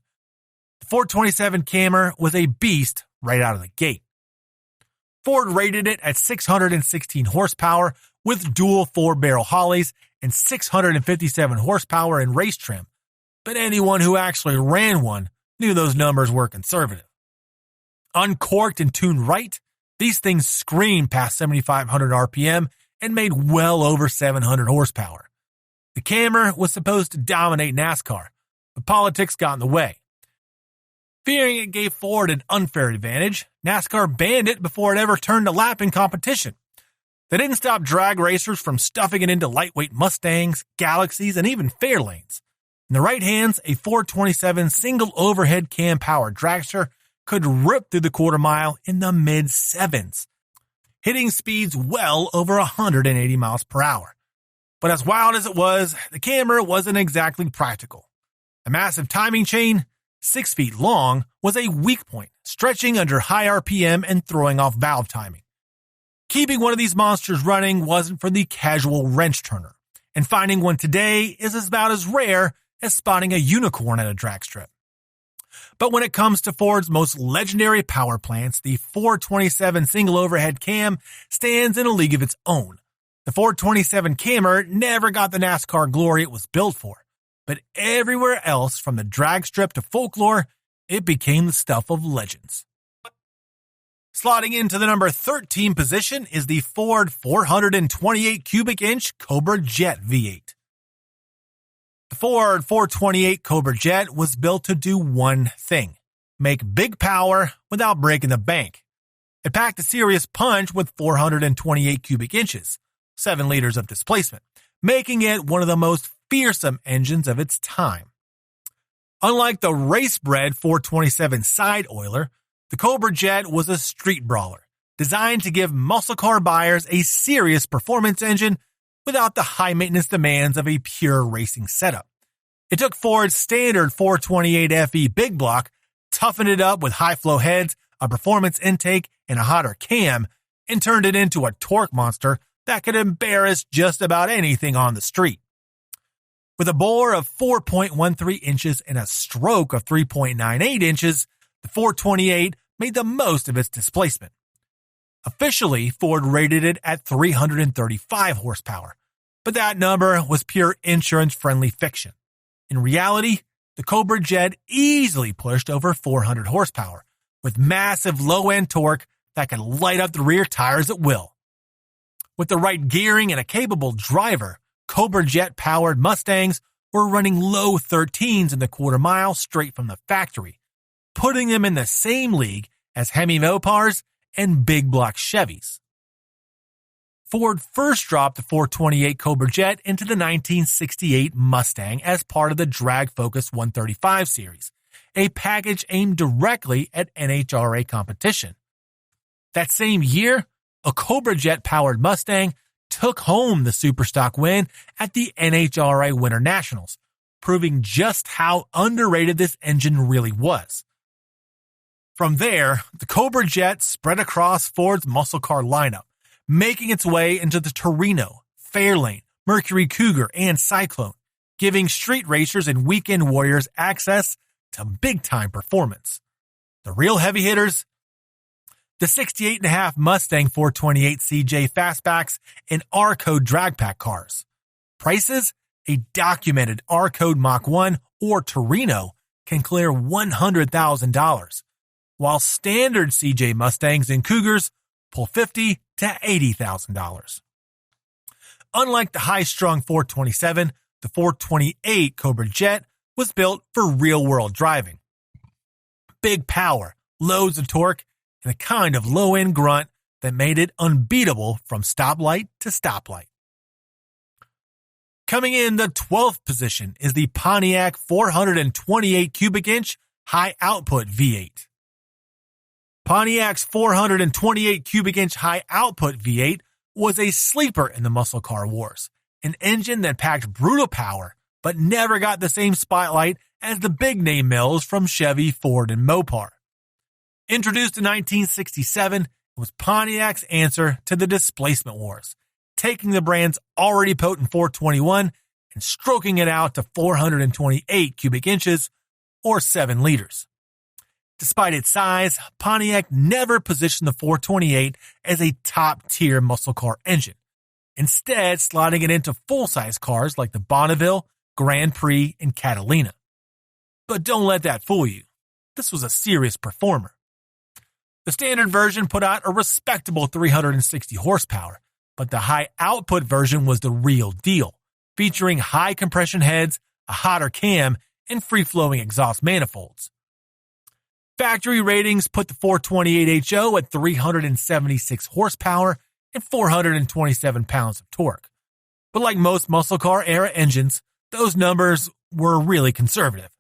The 427 Camry was a beast right out of the gate. Ford rated it at 616 horsepower with dual 4-barrel Holleys and 657 horsepower in race trim, but anyone who actually ran one knew those numbers were conservative. Uncorked and tuned right, these things screamed past 7,500 RPM and made well over 700 horsepower. The Camry was supposed to dominate NASCAR, but politics got in the way. Fearing it gave Ford an unfair advantage, NASCAR banned it before it ever turned a lap in competition. They didn't stop drag racers from stuffing it into lightweight Mustangs, Galaxies, and even Fairlanes. In the right hands, a 427 single overhead cam powered dragster could rip through the quarter mile in the mid-sevens, hitting speeds well over 180 miles per hour. But as wild as it was, the camera wasn't exactly practical. The massive timing chain, 6 feet long, was a weak point, stretching under high RPM and throwing off valve timing. Keeping one of these monsters running wasn't for the casual wrench turner, and finding one today is about as rare as spotting a unicorn at a drag strip. But when it comes to Ford's most legendary power plants, the 427 single overhead cam stands in a league of its own. The 427 cammer never got the NASCAR glory it was built for, but everywhere else from the drag strip to folklore, it became the stuff of legends. Slotting into the number 13 position is the Ford 428 cubic inch Cobra Jet V8. The Ford 428 Cobra Jet was built to do one thing: make big power without breaking the bank. It packed a serious punch with 428 cubic inches, 7 liters of displacement, making it one of the most fearsome engines of its time. Unlike the race-bred 427 side oiler, the Cobra Jet was a street brawler, designed to give muscle car buyers a serious performance engine without the high-maintenance demands of a pure racing setup. It took Ford's standard 428 FE big block, toughened it up with high-flow heads, a performance intake, and a hotter cam, and turned it into a torque monster that could embarrass just about anything on the street. With a bore of 4.13 inches and a stroke of 3.98 inches, the 428 made the most of its displacement. Officially, Ford rated it at 335 horsepower, but that number was pure insurance-friendly fiction. In reality, the Cobra Jet easily pushed over 400 horsepower, with massive low-end torque that could light up the rear tires at will. With the right gearing and a capable driver, Cobra Jet-powered Mustangs were running low 13s in the quarter mile straight from the factory, putting them in the same league as HEMI Mopars and big block Chevys. Ford first dropped the 428 Cobra Jet into the 1968 Mustang as part of the drag-focused 135 series, a package aimed directly at NHRA competition. That same year, a Cobra Jet-powered Mustang took home the Superstock win at the NHRA Winter Nationals, proving just how underrated this engine really was. From there, the Cobra Jet spread across Ford's muscle car lineup, making its way into the Torino, Fairlane, Mercury Cougar, and Cyclone, giving street racers and weekend warriors access to big-time performance. The real heavy hitters? The 68.5 Mustang 428 CJ Fastbacks and R-Code drag pack cars. Prices? A documented R-Code Mach 1 or Torino can clear $100,000, while standard CJ Mustangs and Cougars pull $50,000 to $80,000. Unlike the high-strung 427, the 428 Cobra Jet was built for real-world driving. Big power, loads of torque, and a kind of low-end grunt that made it unbeatable from stoplight to stoplight. Coming in the 12th position is the Pontiac 428 cubic inch high output V8. Pontiac's 428 cubic inch high output V8 was a sleeper in the muscle car wars, an engine that packed brutal power but never got the same spotlight as the big name mills from Chevy, Ford, and Mopar. Introduced in 1967, it was Pontiac's answer to the displacement wars, taking the brand's already potent 421 and stroking it out to 428 cubic inches, or 7 liters. Despite its size, Pontiac never positioned the 428 as a top-tier muscle car engine, instead slotting it into full-size cars like the Bonneville, Grand Prix, and Catalina. But don't let that fool you. This was a serious performer. The standard version put out a respectable 360 horsepower, but the high-output version was the real deal, featuring high compression heads, a hotter cam, and free-flowing exhaust manifolds. Factory ratings put the 428 HO at 376 horsepower and 427 pounds of torque. But like most muscle car era engines, those numbers were really conservative.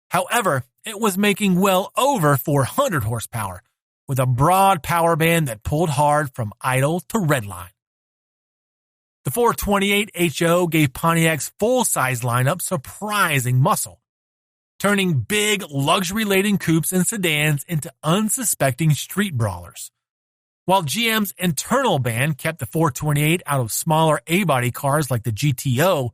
However, it was making well over 400 horsepower, with a broad power band that pulled hard from idle to redline. The 428 HO gave Pontiac's full-size lineup surprising muscle, turning big, luxury-laden coupes and sedans into unsuspecting street brawlers. While GM's internal band kept the 428 out of smaller A-body cars like the GTO,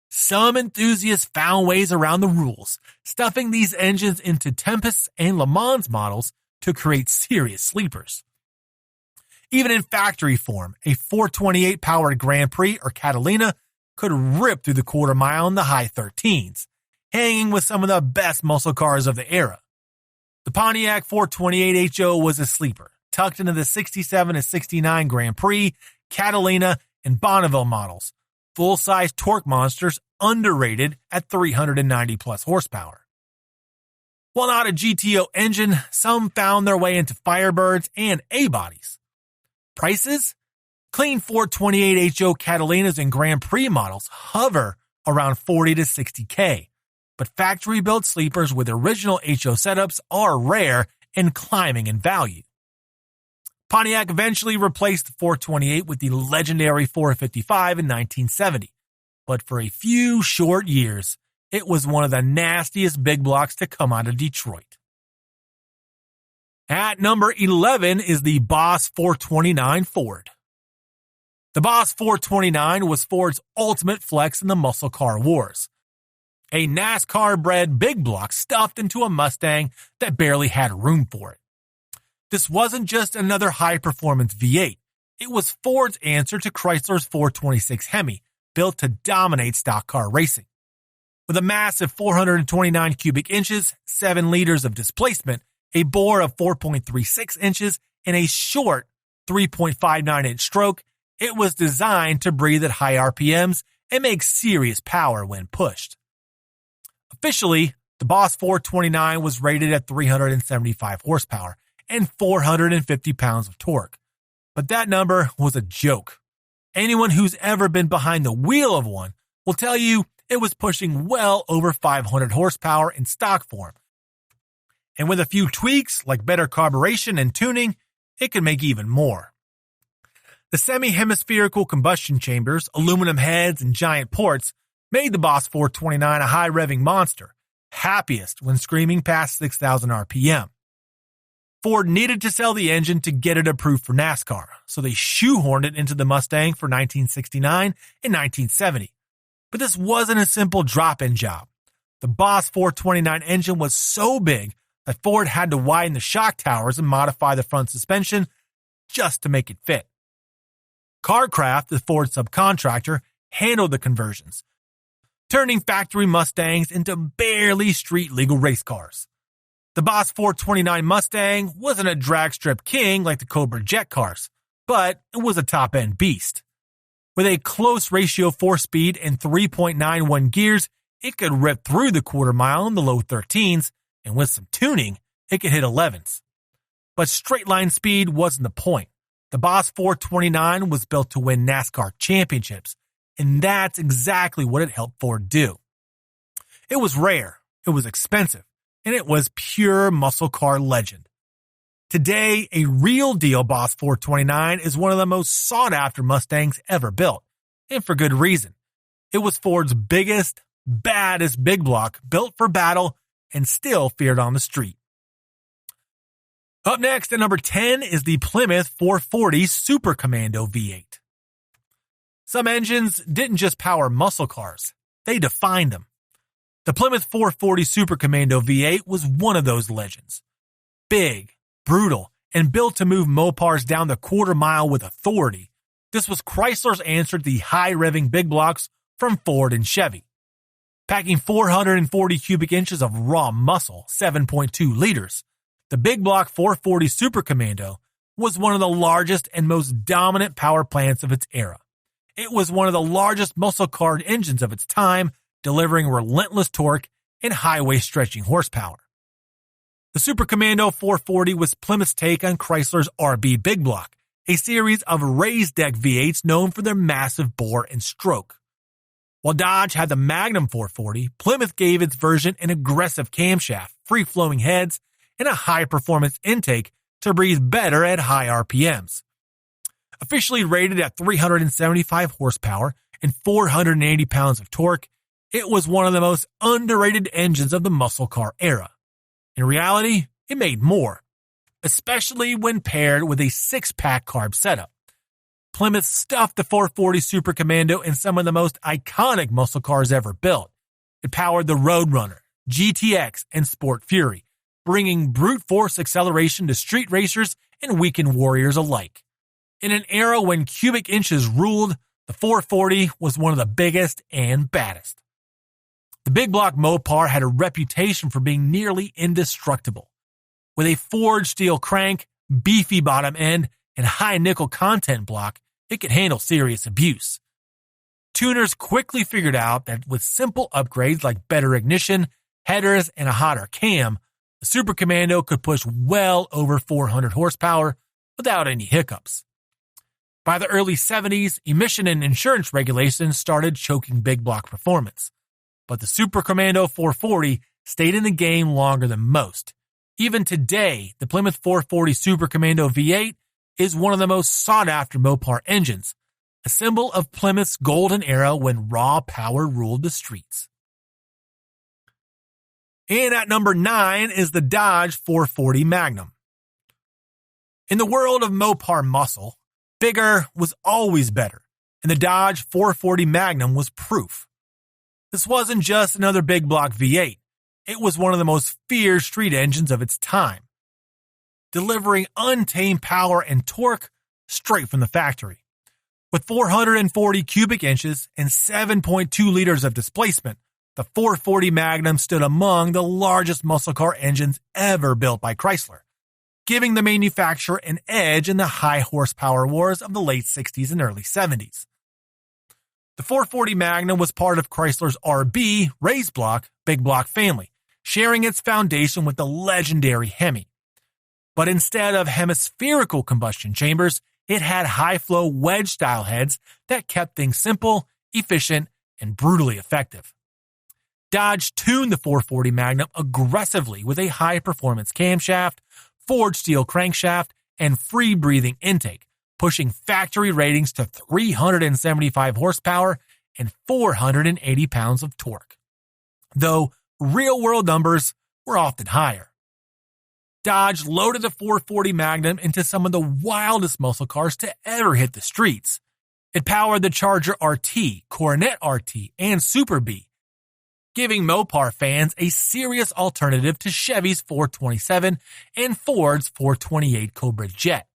some enthusiasts found ways around the rules, stuffing these engines into Tempests and Le Mans models to create serious sleepers. Even in factory form, a 428-powered Grand Prix or Catalina could rip through the quarter mile in the high 13s, hanging with some of the best muscle cars of the era. The Pontiac 428 HO was a sleeper, tucked into the 67 to 69 Grand Prix, Catalina, and Bonneville models, full-size torque monsters underrated at 390-plus horsepower. While not a GTO engine, some found their way into Firebirds and A-bodies. Prices? Clean 428 HO Catalinas and Grand Prix models hover around 40 to 60K, but factory-built sleepers with original HO setups are rare and climbing in value. Pontiac eventually replaced the 428 with the legendary 455 in 1970, but for a few short years, it was one of the nastiest big blocks to come out of Detroit. At number 11 is the Boss 429 Ford. The Boss 429 was Ford's ultimate flex in the muscle car wars. A NASCAR-bred big block stuffed into a Mustang that barely had room for it. This wasn't just another high-performance V8. It was Ford's answer to Chrysler's 426 HEMI, built to dominate stock car racing. With a massive 429 cubic inches, 7 liters of displacement, a bore of 4.36 inches, and a short 3.59-inch stroke, it was designed to breathe at high RPMs and make serious power when pushed. Officially, the Boss 429 was rated at 375 horsepower and 450 pounds of torque. But that number was a joke. Anyone who's ever been behind the wheel of one will tell you it was pushing well over 500 horsepower in stock form. And with a few tweaks like better carburation and tuning, it could make even more. The semi-hemispherical combustion chambers, aluminum heads, and giant ports made the Boss 429 a high-revving monster, happiest when screaming past 6,000 RPM. Ford needed to sell the engine to get it approved for NASCAR, so they shoehorned it into the Mustang for 1969 and 1970. But this wasn't a simple drop-in job. The Boss 429 engine was so big that Ford had to widen the shock towers and modify the front suspension just to make it fit. CarCraft, the Ford subcontractor, handled the conversions, turning factory Mustangs into barely street-legal race cars. The Boss 429 Mustang wasn't a drag strip king like the Cobra jet cars, but it was a top-end beast. With a close ratio 4-speed and 3.91 gears, it could rip through the quarter mile in the low 13s, and with some tuning, it could hit 11s. But straight-line speed wasn't the point. The Boss 429 was built to win NASCAR championships, and that's exactly what it helped Ford do. It was rare, it was expensive, and it was pure muscle car legend. Today, a real deal Boss 429 is one of the most sought-after Mustangs ever built, and for good reason. It was Ford's biggest, baddest big block built for battle and still feared on the street. Up next at number 10 is the Plymouth 440 Super Commando V8. Some engines didn't just power muscle cars, they defined them. The Plymouth 440 Super Commando V8 was one of those legends. Big, brutal, and built to move Mopars down the quarter mile with authority, this was Chrysler's answer to the high-revving big blocks from Ford and Chevy. Packing 440 cubic inches of raw muscle, 7.2 liters, the big block 440 Super Commando was one of the largest and most dominant power plants of its era. It was one of the largest muscle car engines of its time, delivering relentless torque and highway stretching horsepower. The Super Commando 440 was Plymouth's take on Chrysler's RB Big Block, a series of raised deck V8s known for their massive bore and stroke. While Dodge had the Magnum 440, Plymouth gave its version an aggressive camshaft, free-flowing heads, and a high-performance intake to breathe better at high RPMs. Officially rated at 375 horsepower and 480 pounds of torque, it was one of the most underrated engines of the muscle car era. In reality, it made more, especially when paired with a 6-pack carb setup. Plymouth stuffed the 440 Super Commando in some of the most iconic muscle cars ever built. It powered the Roadrunner, GTX, and Sport Fury, bringing brute force acceleration to street racers and weekend warriors alike. In an era when cubic inches ruled, the 440 was one of the biggest and baddest. The Big Block Mopar had a reputation for being nearly indestructible. With a forged steel crank, beefy bottom end, and high nickel content block, it could handle serious abuse. Tuners quickly figured out that with simple upgrades like better ignition, headers, and a hotter cam, the Super Commando could push well over 400 horsepower without any hiccups. By the early 70s, emission and insurance regulations started choking Big Block performance. But the Super Commando 440 stayed in the game longer than most. Even today, the Plymouth 440 Super Commando V8 is one of the most sought-after Mopar engines, a symbol of Plymouth's golden era when raw power ruled the streets. And at number 9 is the Dodge 440 Magnum. In the world of Mopar muscle, bigger was always better, and the Dodge 440 Magnum was proof. This wasn't just another big block V8. It was one of the most feared street engines of its time, delivering untamed power and torque straight from the factory. With 440 cubic inches and 7.2 liters of displacement, the 440 Magnum stood among the largest muscle car engines ever built by Chrysler, giving the manufacturer an edge in the high horsepower wars of the late 60s and early 70s. The 440 Magnum was part of Chrysler's RB raised block big block family, sharing its foundation with the legendary HEMI. But instead of hemispherical combustion chambers, it had high-flow wedge-style heads that kept things simple, efficient, and brutally effective. Dodge tuned the 440 Magnum aggressively with a high-performance camshaft, forged steel crankshaft, and free-breathing intake, pushing factory ratings to 375 horsepower and 480 pounds of torque. Though real-world numbers were often higher. Dodge loaded the 440 Magnum into some of the wildest muscle cars to ever hit the streets. It powered the Charger RT, Coronet RT, and Super B, giving Mopar fans a serious alternative to Chevy's 427 and Ford's 428 Cobra Jet.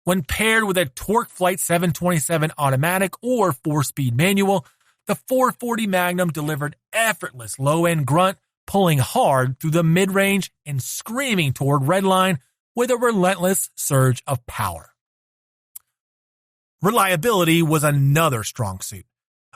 When paired with a Torque Flight 727 automatic or 4-speed manual, the 440 Magnum delivered effortless low-end grunt, pulling hard through the mid-range and screaming toward redline with a relentless surge of power. Reliability was another strong suit.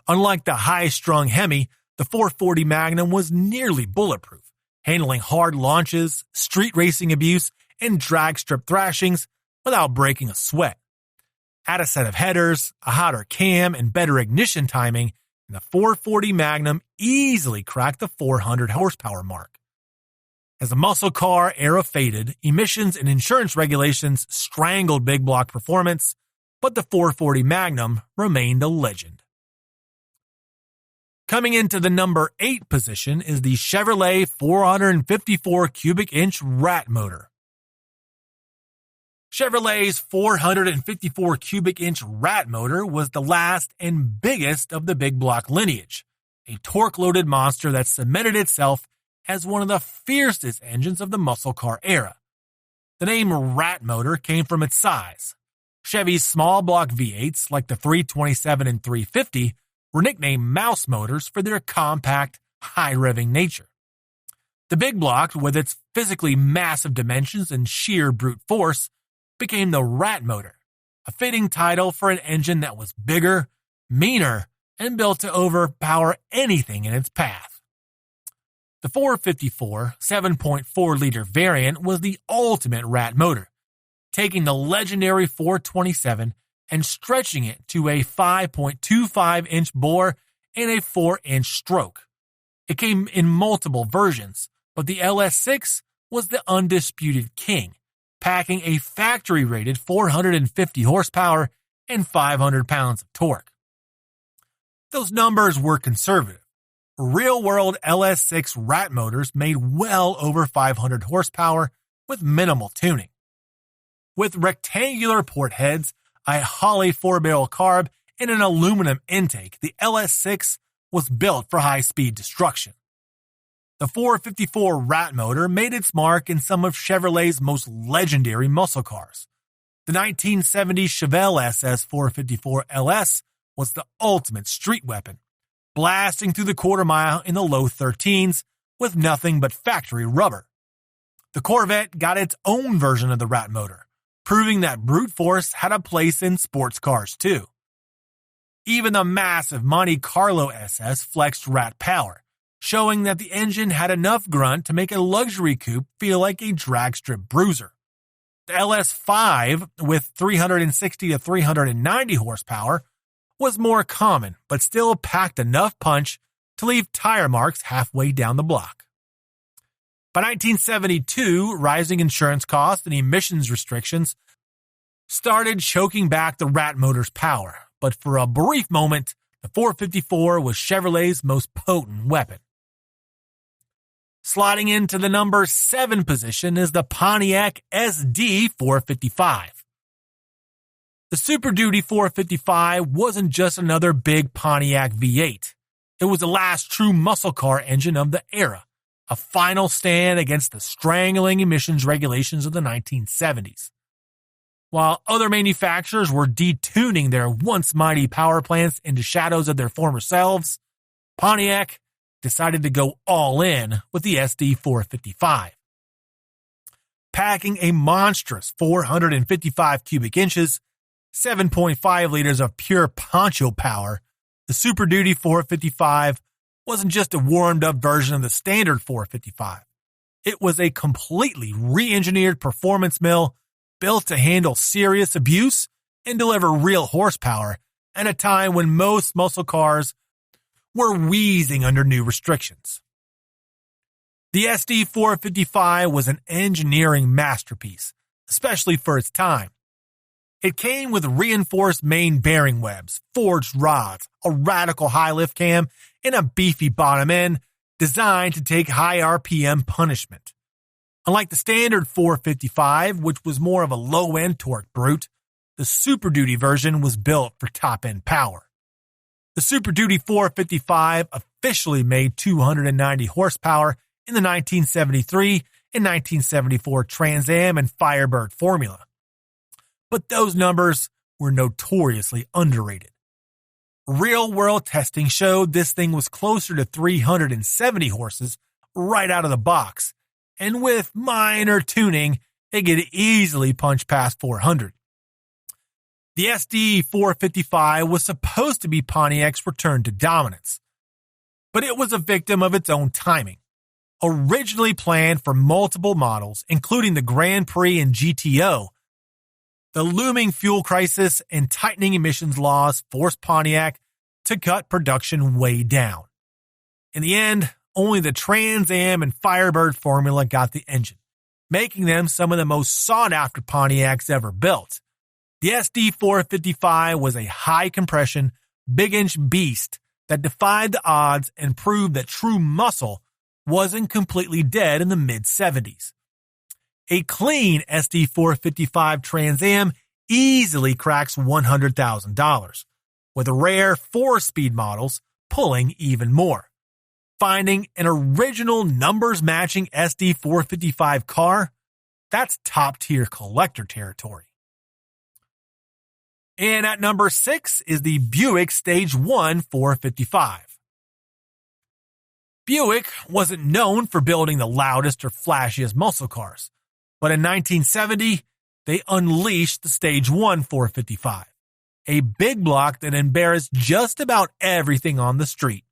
Unlike the high-strung HEMI, the 440 Magnum was nearly bulletproof, handling hard launches, street racing abuse, and drag strip thrashings without breaking a sweat. Add a set of headers, a hotter cam, and better ignition timing, and the 440 Magnum easily cracked the 400 horsepower mark. As the muscle car era faded, emissions and insurance regulations strangled big block performance, but the 440 Magnum remained a legend. Coming into the number 8 position is the Chevrolet 454 cubic inch rat motor. Chevrolet's 454 cubic inch rat motor was the last and biggest of the big block lineage, a torque-loaded monster that cemented itself as one of the fiercest engines of the muscle car era. The name rat motor came from its size. Chevy's small block V8s, like the 327 and 350, were nicknamed mouse motors for their compact, high-revving nature. The big block, with its physically massive dimensions and sheer brute force, became the rat motor, a fitting title for an engine that was bigger, meaner, and built to overpower anything in its path. The 454 7.4-liter variant was the ultimate rat motor, taking the legendary 427 and stretching it to a 5.25-inch bore and a 4-inch stroke. It came in multiple versions, but the LS6 was the undisputed king, packing a factory-rated 450 horsepower and 500 pounds of torque. Those numbers were conservative. Real-world LS6 rat motors made well over 500 horsepower with minimal tuning. With rectangular port heads, a Holley 4-barrel carb, and an aluminum intake, the LS6 was built for high-speed destruction. The 454 rat motor made its mark in some of Chevrolet's most legendary muscle cars. The 1970 Chevelle SS 454 LS was the ultimate street weapon, blasting through the quarter mile in the low 13s with nothing but factory rubber. The Corvette got its own version of the rat motor, proving that brute force had a place in sports cars too. Even the massive Monte Carlo SS flexed rat power, showing that the engine had enough grunt to make a luxury coupe feel like a drag strip bruiser. The LS5, with 360 to 390 horsepower, was more common, but still packed enough punch to leave tire marks halfway down the block. By 1972, rising insurance costs and emissions restrictions started choking back the rat motor's power, but for a brief moment, the 454 was Chevrolet's most potent weapon. Sliding into the number 7 position is the Pontiac SD 455. The Super Duty 455 wasn't just another big Pontiac V8. It was the last true muscle car engine of the era, a final stand against the strangling emissions regulations of the 1970s. While other manufacturers were detuning their once mighty power plants into shadows of their former selves, Pontiac decided to go all in with the SD 455. Packing a monstrous 455 cubic inches, 7.5 liters of pure poncho power, the Super Duty 455 wasn't just a warmed-up version of the standard 455. It was a completely re-engineered performance mill built to handle serious abuse and deliver real horsepower at a time when most muscle cars were wheezing under new restrictions. The SD 455 was an engineering masterpiece, especially for its time. It came with reinforced main bearing webs, forged rods, a radical high lift cam, and a beefy bottom end designed to take high RPM punishment. Unlike the standard 455, which was more of a low-end torque brute, the Super Duty version was built for top-end power. The Super Duty 455 officially made 290 horsepower in the 1973 and 1974 Trans Am and Firebird formula. But those numbers were notoriously underrated. Real-world testing showed this thing was closer to 370 horses right out of the box, and with minor tuning, it could easily punch past 400. The SD 455 was supposed to be Pontiac's return to dominance, but it was a victim of its own timing. Originally planned for multiple models, including the Grand Prix and GTO, the looming fuel crisis and tightening emissions laws forced Pontiac to cut production way down. In the end, only the Trans Am and Firebird formula got the engine, making them some of the most sought-after Pontiacs ever built. The SD 455 was a high-compression, big-inch beast that defied the odds and proved that true muscle wasn't completely dead in the mid-70s. A clean SD 455 Trans Am easily cracks $100,000, with rare 4-speed models pulling even more. Finding an original numbers-matching SD 455 car, that's top-tier collector territory. And at number 6 is the Buick Stage 1 455. Buick wasn't known for building the loudest or flashiest muscle cars, but in 1970, they unleashed the Stage 1 455, a big block that embarrassed just about everything on the street.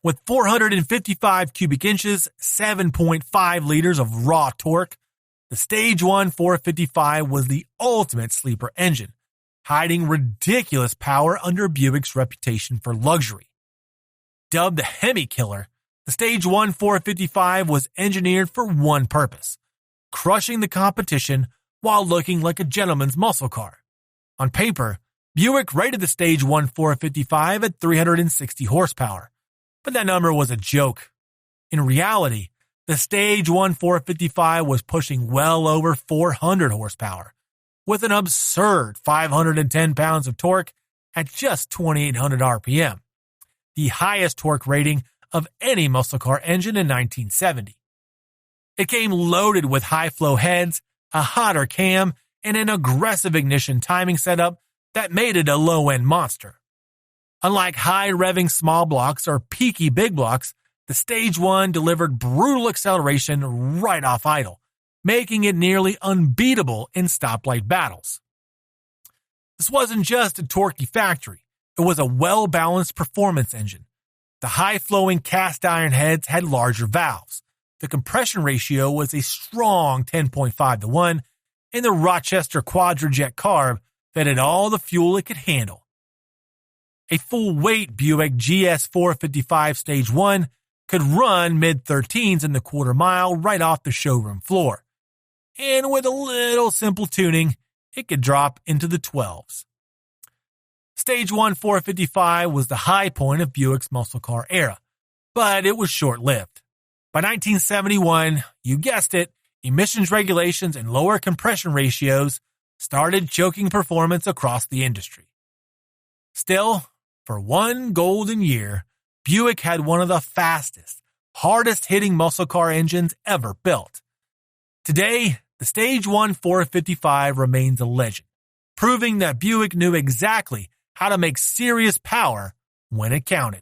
With 455 cubic inches, 7.5 liters of raw torque, the Stage 1 455 was the ultimate sleeper engine, hiding ridiculous power under Buick's reputation for luxury. Dubbed the HEMI killer, the Stage 1 455 was engineered for one purpose: crushing the competition while looking like a gentleman's muscle car. On paper, Buick rated the Stage 1 455 at 360 horsepower, but that number was a joke. In reality, the Stage 1 455 was pushing well over 400 horsepower, with an absurd 510 pounds of torque at just 2,800 RPM, the highest torque rating of any muscle car engine in 1970. It came loaded with high-flow heads, a hotter cam, and an aggressive ignition timing setup that made it a low-end monster. Unlike high-revving small blocks or peaky big blocks, the Stage 1 delivered brutal acceleration right off idle, making it nearly unbeatable in stoplight battles. This wasn't just a torquey factory, it was a well-balanced performance engine. The high-flowing cast-iron heads had larger valves. The compression ratio was a strong 10.5 to 1, and the Rochester Quadrajet carb fed it all the fuel it could handle. A full-weight Buick GS 455 Stage 1 could run mid-13s in the quarter mile right off the showroom floor. And with a little simple tuning, it could drop into the 12s. Stage 1 455 was the high point of Buick's muscle car era, but it was short-lived. By 1971, you guessed it, emissions regulations and lower compression ratios started choking performance across the industry. Still, for one golden year, Buick had one of the fastest, hardest-hitting muscle car engines ever built. Today, the Stage 1 455 remains a legend, proving that Buick knew exactly how to make serious power when it counted.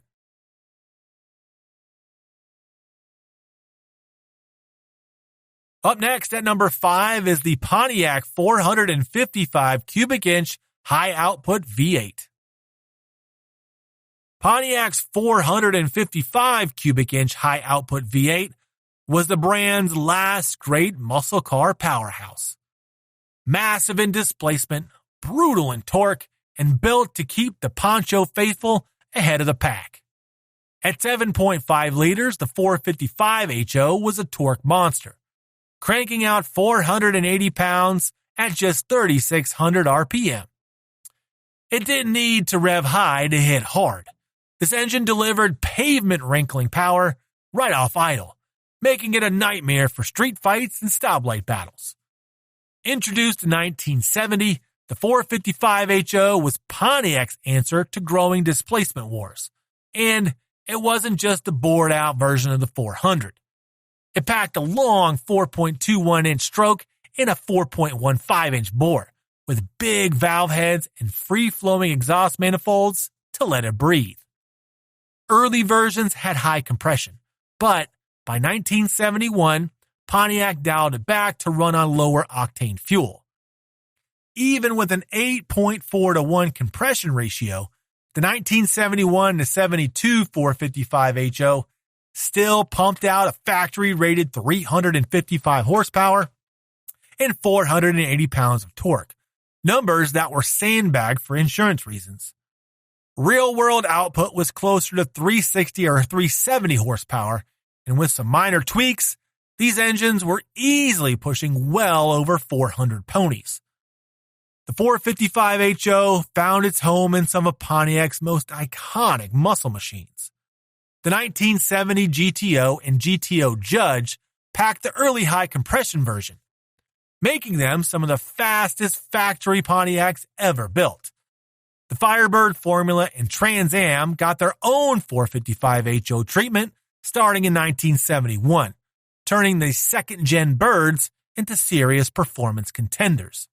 Up next at number 5 is the Pontiac 455 cubic inch high output V8. Pontiac's 455 cubic inch high output V8 was the brand's last great muscle car powerhouse. Massive in displacement, brutal in torque, and built to keep the Poncho faithful ahead of the pack. At 7.5 liters, the 455 HO was a torque monster, cranking out 480 pounds at just 3,600 RPM. It didn't need to rev high to hit hard. This engine delivered pavement-wrinkling power right off idle, making it a nightmare for street fights and stoplight battles. Introduced in 1970, the 455 HO was Pontiac's answer to growing displacement wars, and it wasn't just a bored-out version of the 400. It packed a long 4.21-inch stroke and a 4.15-inch bore, with big valve heads and free-flowing exhaust manifolds to let it breathe. Early versions had high compression, but by 1971, Pontiac dialed it back to run on lower octane fuel. Even with an 8.4 to 1 compression ratio, the 1971 to 72 455 HO still pumped out a factory-rated 355 horsepower and 480 pounds of torque, numbers that were sandbagged for insurance reasons. Real-world output was closer to 360 or 370 horsepower, and with some minor tweaks, these engines were easily pushing well over 400 ponies. The 455 HO found its home in some of Pontiac's most iconic muscle machines. The 1970 GTO and GTO Judge packed the early high compression version, making them some of the fastest factory Pontiacs ever built. The Firebird Formula and Trans Am got their own 455 HO treatment starting in 1971, turning the second-gen birds into serious performance contenders.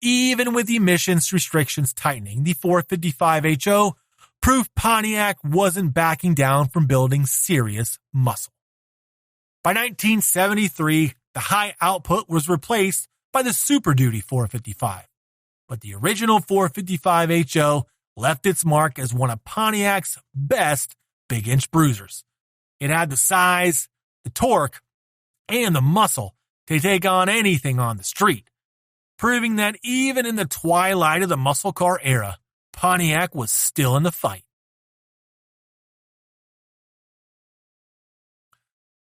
Even with emissions restrictions tightening, the 455 HO proved Pontiac wasn't backing down from building serious muscle. By 1973, the high output was replaced by the Super Duty 455, but the original 455 HO left its mark as one of Pontiac's best big-inch bruisers. It had the size, the torque, and the muscle to take on anything on the street, proving that even in the twilight of the muscle car era, Pontiac was still in the fight.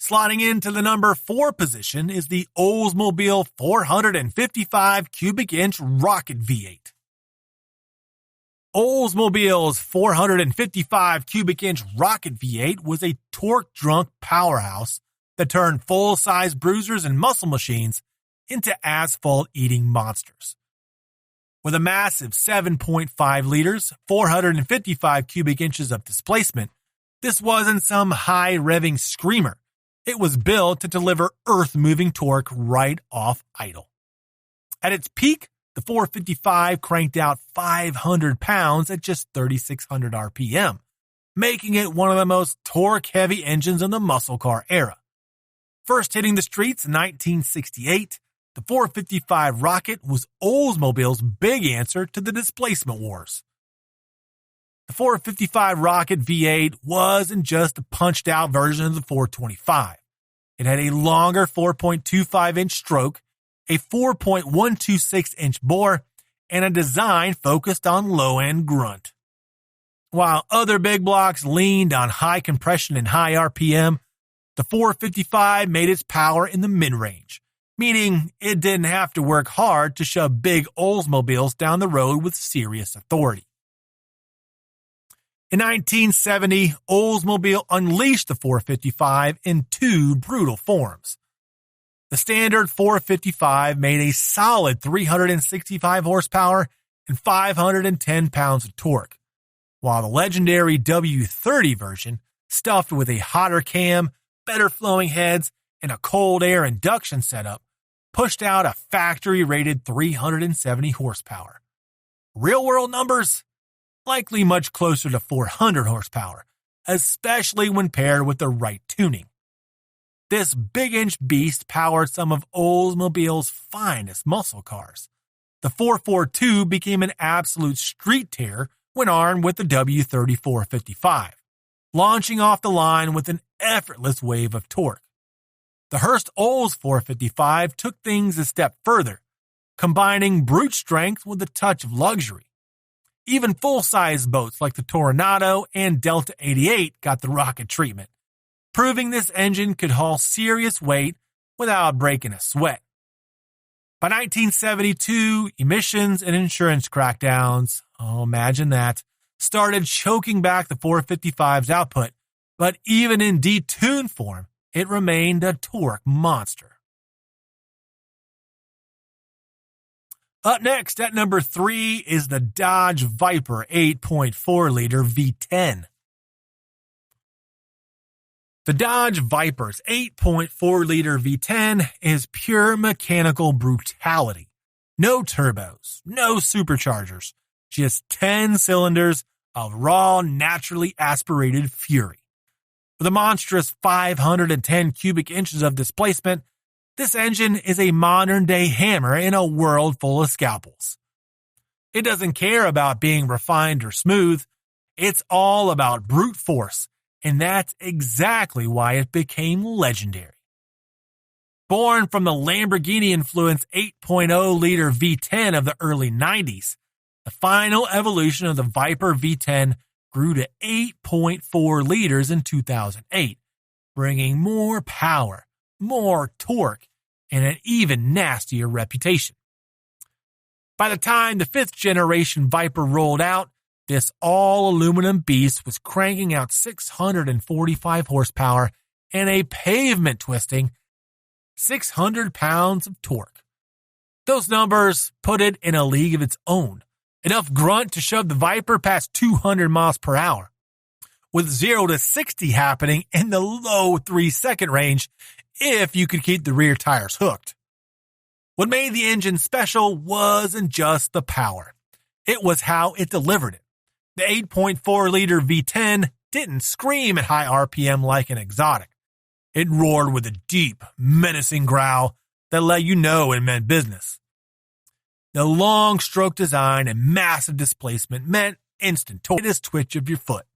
Slotting into the number 4 position is the Oldsmobile 455 cubic inch rocket V8. Oldsmobile's 455 cubic inch rocket V8 was a torque-drunk powerhouse that turned full-size bruisers and muscle machines into asphalt-eating monsters. With a massive 7.5 liters, 455 cubic inches of displacement, this wasn't some high-revving screamer. It was built to deliver earth-moving torque right off idle. At its peak, the 455 cranked out 500 pounds at just 3,600 RPM, making it one of the most torque-heavy engines in the muscle car era. First hitting the streets in 1968, the 455 Rocket was Oldsmobile's big answer to the displacement wars. The 455 Rocket V8 wasn't just a punched-out version of the 425. It had a longer 4.25-inch stroke, a 4.126-inch bore, and a design focused on low-end grunt. While other big blocks leaned on high compression and high RPM, the 455 made its power in the mid-range, meaning it didn't have to work hard to shove big Oldsmobiles down the road with serious authority. In 1970, Oldsmobile unleashed the 455 in 2 brutal forms. The standard 455 made a solid 365 horsepower and 510 pounds of torque, while the legendary W30 version, stuffed with a hotter cam, better flowing heads, and a cold air induction setup, pushed out a factory-rated 370 horsepower. Real-world numbers? Likely much closer to 400 horsepower, especially when paired with the right tuning. This big-inch beast powered some of Oldsmobile's finest muscle cars. The 442 became an absolute street terror when armed with the W30 455, launching off the line with an effortless wave of torque. The Hurst Olds 455 took things a step further, combining brute strength with a touch of luxury. Even full-size boats like the Toronado and Delta 88 got the rocket treatment, proving this engine could haul serious weight without breaking a sweat. By 1972, emissions and insurance crackdowns, imagine that, started choking back the 455's output, but even in detuned form, it remained a torque monster. Up next, at number 3, is the Dodge Viper 8.4-liter V10. The Dodge Viper's 8.4-liter V10 is pure mechanical brutality. No turbos, no superchargers, just 10 cylinders of raw, naturally aspirated fury. With a monstrous 510 cubic inches of displacement, this engine is a modern-day hammer in a world full of scalpels. It doesn't care about being refined or smooth. It's all about brute force, and that's exactly why it became legendary. Born from the Lamborghini-influenced 8.0-liter V10 of the early 90s, the final evolution of the Viper V10 grew to 8.4 liters in 2008, bringing more power, more torque, and an even nastier reputation. By the time the 5th generation Viper rolled out, this all-aluminum beast was cranking out 645 horsepower and a pavement-twisting 600 pounds of torque. Those numbers put it in a league of its own, enough grunt to shove the Viper past 200 miles per hour, with 0 to 60 happening in the low 3-second range if you could keep the rear tires hooked. What made the engine special wasn't just the power. It was how it delivered it. The 8.4-liter V10 didn't scream at high RPM like an exotic. It roared with a deep, menacing growl that let you know it meant business. The long stroke design and massive displacement meant instant torque, twitch of your foot.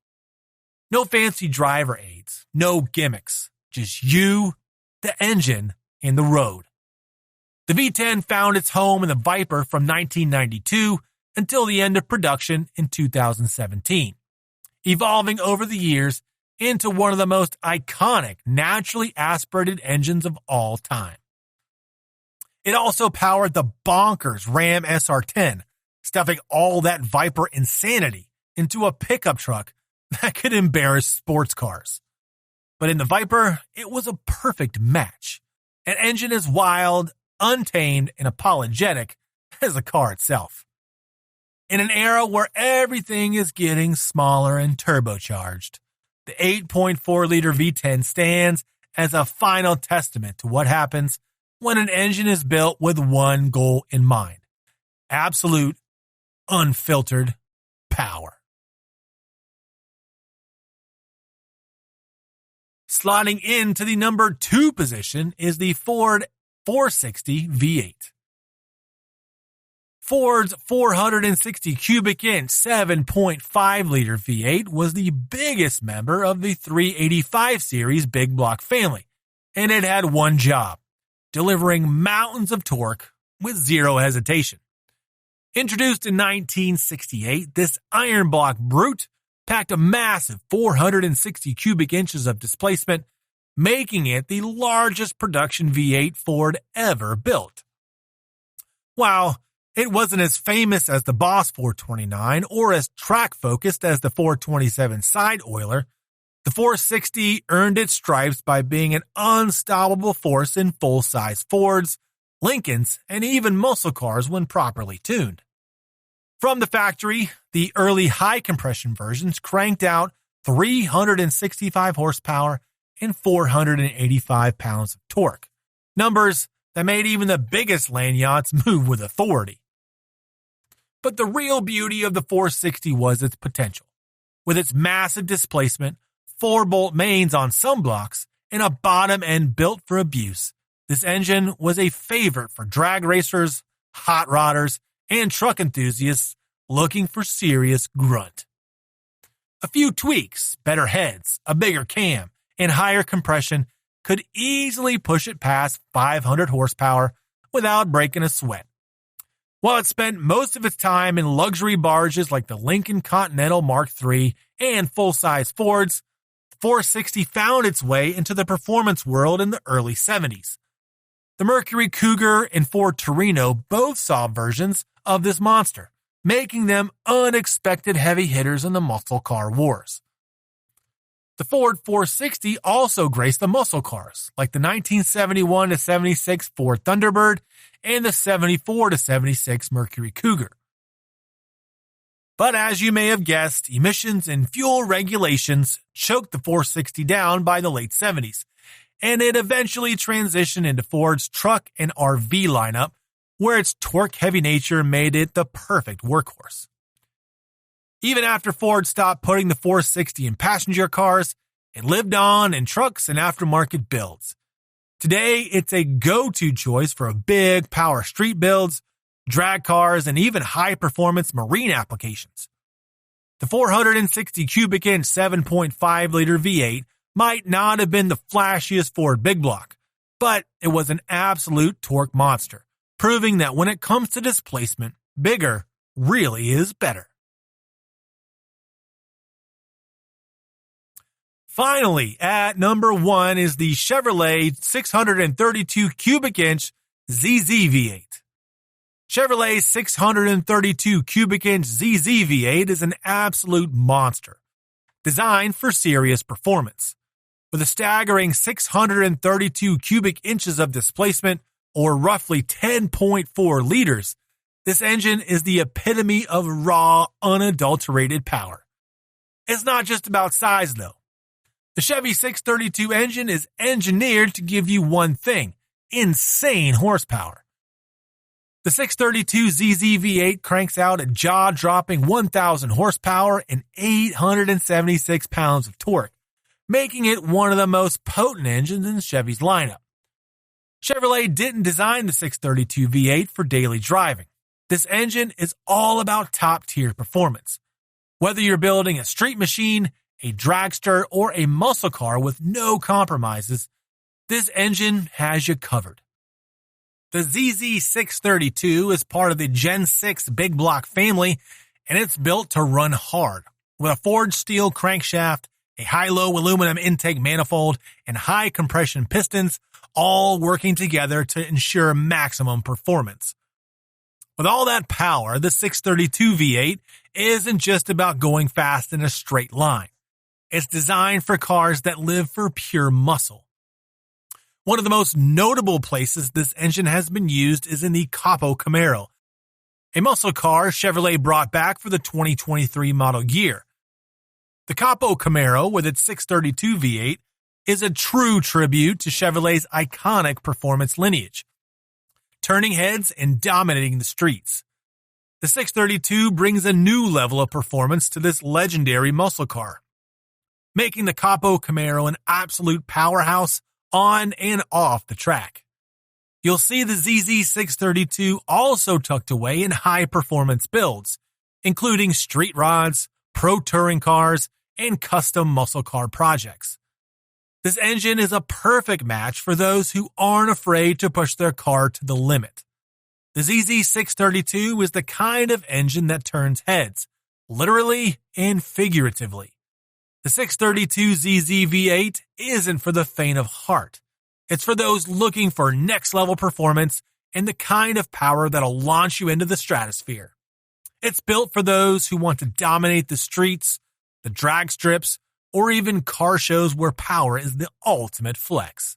No fancy driver aids, no gimmicks, just you, the engine, and the road. The V10 found its home in the Viper from 1992 until the end of production in 2017, evolving over the years into one of the most iconic naturally aspirated engines of all time. It also powered the bonkers Ram SR10, stuffing all that Viper insanity into a pickup truck that could embarrass sports cars. But in the Viper, it was a perfect match. An engine as wild, untamed, and apologetic as the car itself. In an era where everything is getting smaller and turbocharged, the 8.4-liter V10 stands as a final testament to what happens when an engine is built with one goal in mind: absolute, unfiltered power. Slotting into the number 2 position is the Ford 460 V8. Ford's 460 cubic inch 7.5-liter V8 was the biggest member of the 385 series big block family, and it had one job: delivering mountains of torque with zero hesitation. Introduced in 1968, this iron block brute packed a massive 460 cubic inches of displacement, making it the largest production V8 Ford ever built. While it wasn't as famous as the Boss 429 or as track-focused as the 427 side oiler, the 460 earned its stripes by being an unstoppable force in full-size Fords, Lincolns, and even muscle cars when properly tuned. From the factory, the early high-compression versions cranked out 365 horsepower and 485 pounds of torque, numbers that made even the biggest land yachts move with authority. But the real beauty of the 460 was its potential. With its massive displacement, 4-bolt mains on some blocks, and a bottom end built for abuse, this engine was a favorite for drag racers, hot rodders, and truck enthusiasts looking for serious grunt. A few tweaks, better heads, a bigger cam, and higher compression could easily push it past 500 horsepower without breaking a sweat. While it spent most of its time in luxury barges like the Lincoln Continental Mark III and full-size Fords, the 460 found its way into the performance world in the early 70s. The Mercury Cougar and Ford Torino both saw versions of this monster, making them unexpected heavy hitters in the muscle car wars. The Ford 460 also graced the muscle cars, like the 1971-76 Ford Thunderbird and the 74-76 Mercury Cougar. But as you may have guessed, emissions and fuel regulations choked the 460 down by the late 70s, and it eventually transitioned into Ford's truck and RV lineup, where its torque-heavy nature made it the perfect workhorse. Even after Ford stopped putting the 460 in passenger cars, it lived on in trucks and aftermarket builds. Today, it's a go-to choice for big power street builds, drag cars, and even high-performance marine applications. The 460 cubic inch 7.5-liter V8 might not have been the flashiest Ford big block, but it was an absolute torque monster, proving that when it comes to displacement, bigger really is better. Finally, at number 1 is the Chevrolet 632 cubic inch ZZ V8. Chevrolet's 632 cubic inch ZZ V8 is an absolute monster, designed for serious performance. With a staggering 632 cubic inches of displacement, or roughly 10.4 liters, this engine is the epitome of raw, unadulterated power. It's not just about size, though. The Chevy 632 engine is engineered to give you one thing: insane horsepower. The 632 ZZ V8 cranks out a jaw-dropping 1,000 horsepower and 876 pounds of torque, making it one of the most potent engines in Chevy's lineup. Chevrolet didn't design the 632 V8 for daily driving. This engine is all about top-tier performance. Whether you're building a street machine, a dragster, or a muscle car with no compromises, this engine has you covered. The ZZ632 is part of the Gen 6 big block family, and it's built to run hard. With a forged steel crankshaft, a high-low aluminum intake manifold, and high compression pistons, all working together to ensure maximum performance. With all that power, the 632 V8 isn't just about going fast in a straight line. It's designed for cars that live for pure muscle. One of the most notable places this engine has been used is in the Capo Camaro, a muscle car Chevrolet brought back for the 2023 model year. The Capo Camaro, with its 632 V8, is a true tribute to Chevrolet's iconic performance lineage, turning heads and dominating the streets. The 632 brings a new level of performance to this legendary muscle car, making the Capo Camaro an absolute powerhouse on and off the track. You'll see the ZZ632 also tucked away in high-performance builds, including street rods, pro touring cars, and custom muscle car projects. This engine is a perfect match for those who aren't afraid to push their car to the limit. The ZZ632 is the kind of engine that turns heads, literally and figuratively. The 632 ZZ V8 isn't for the faint of heart. It's for those looking for next-level performance and the kind of power that'll launch you into the stratosphere. It's built for those who want to dominate the streets, the drag strips, or even car shows where power is the ultimate flex.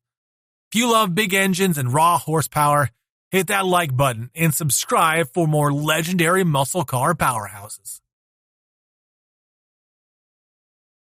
If you love big engines and raw horsepower, hit that like button and subscribe for more legendary muscle car powerhouses.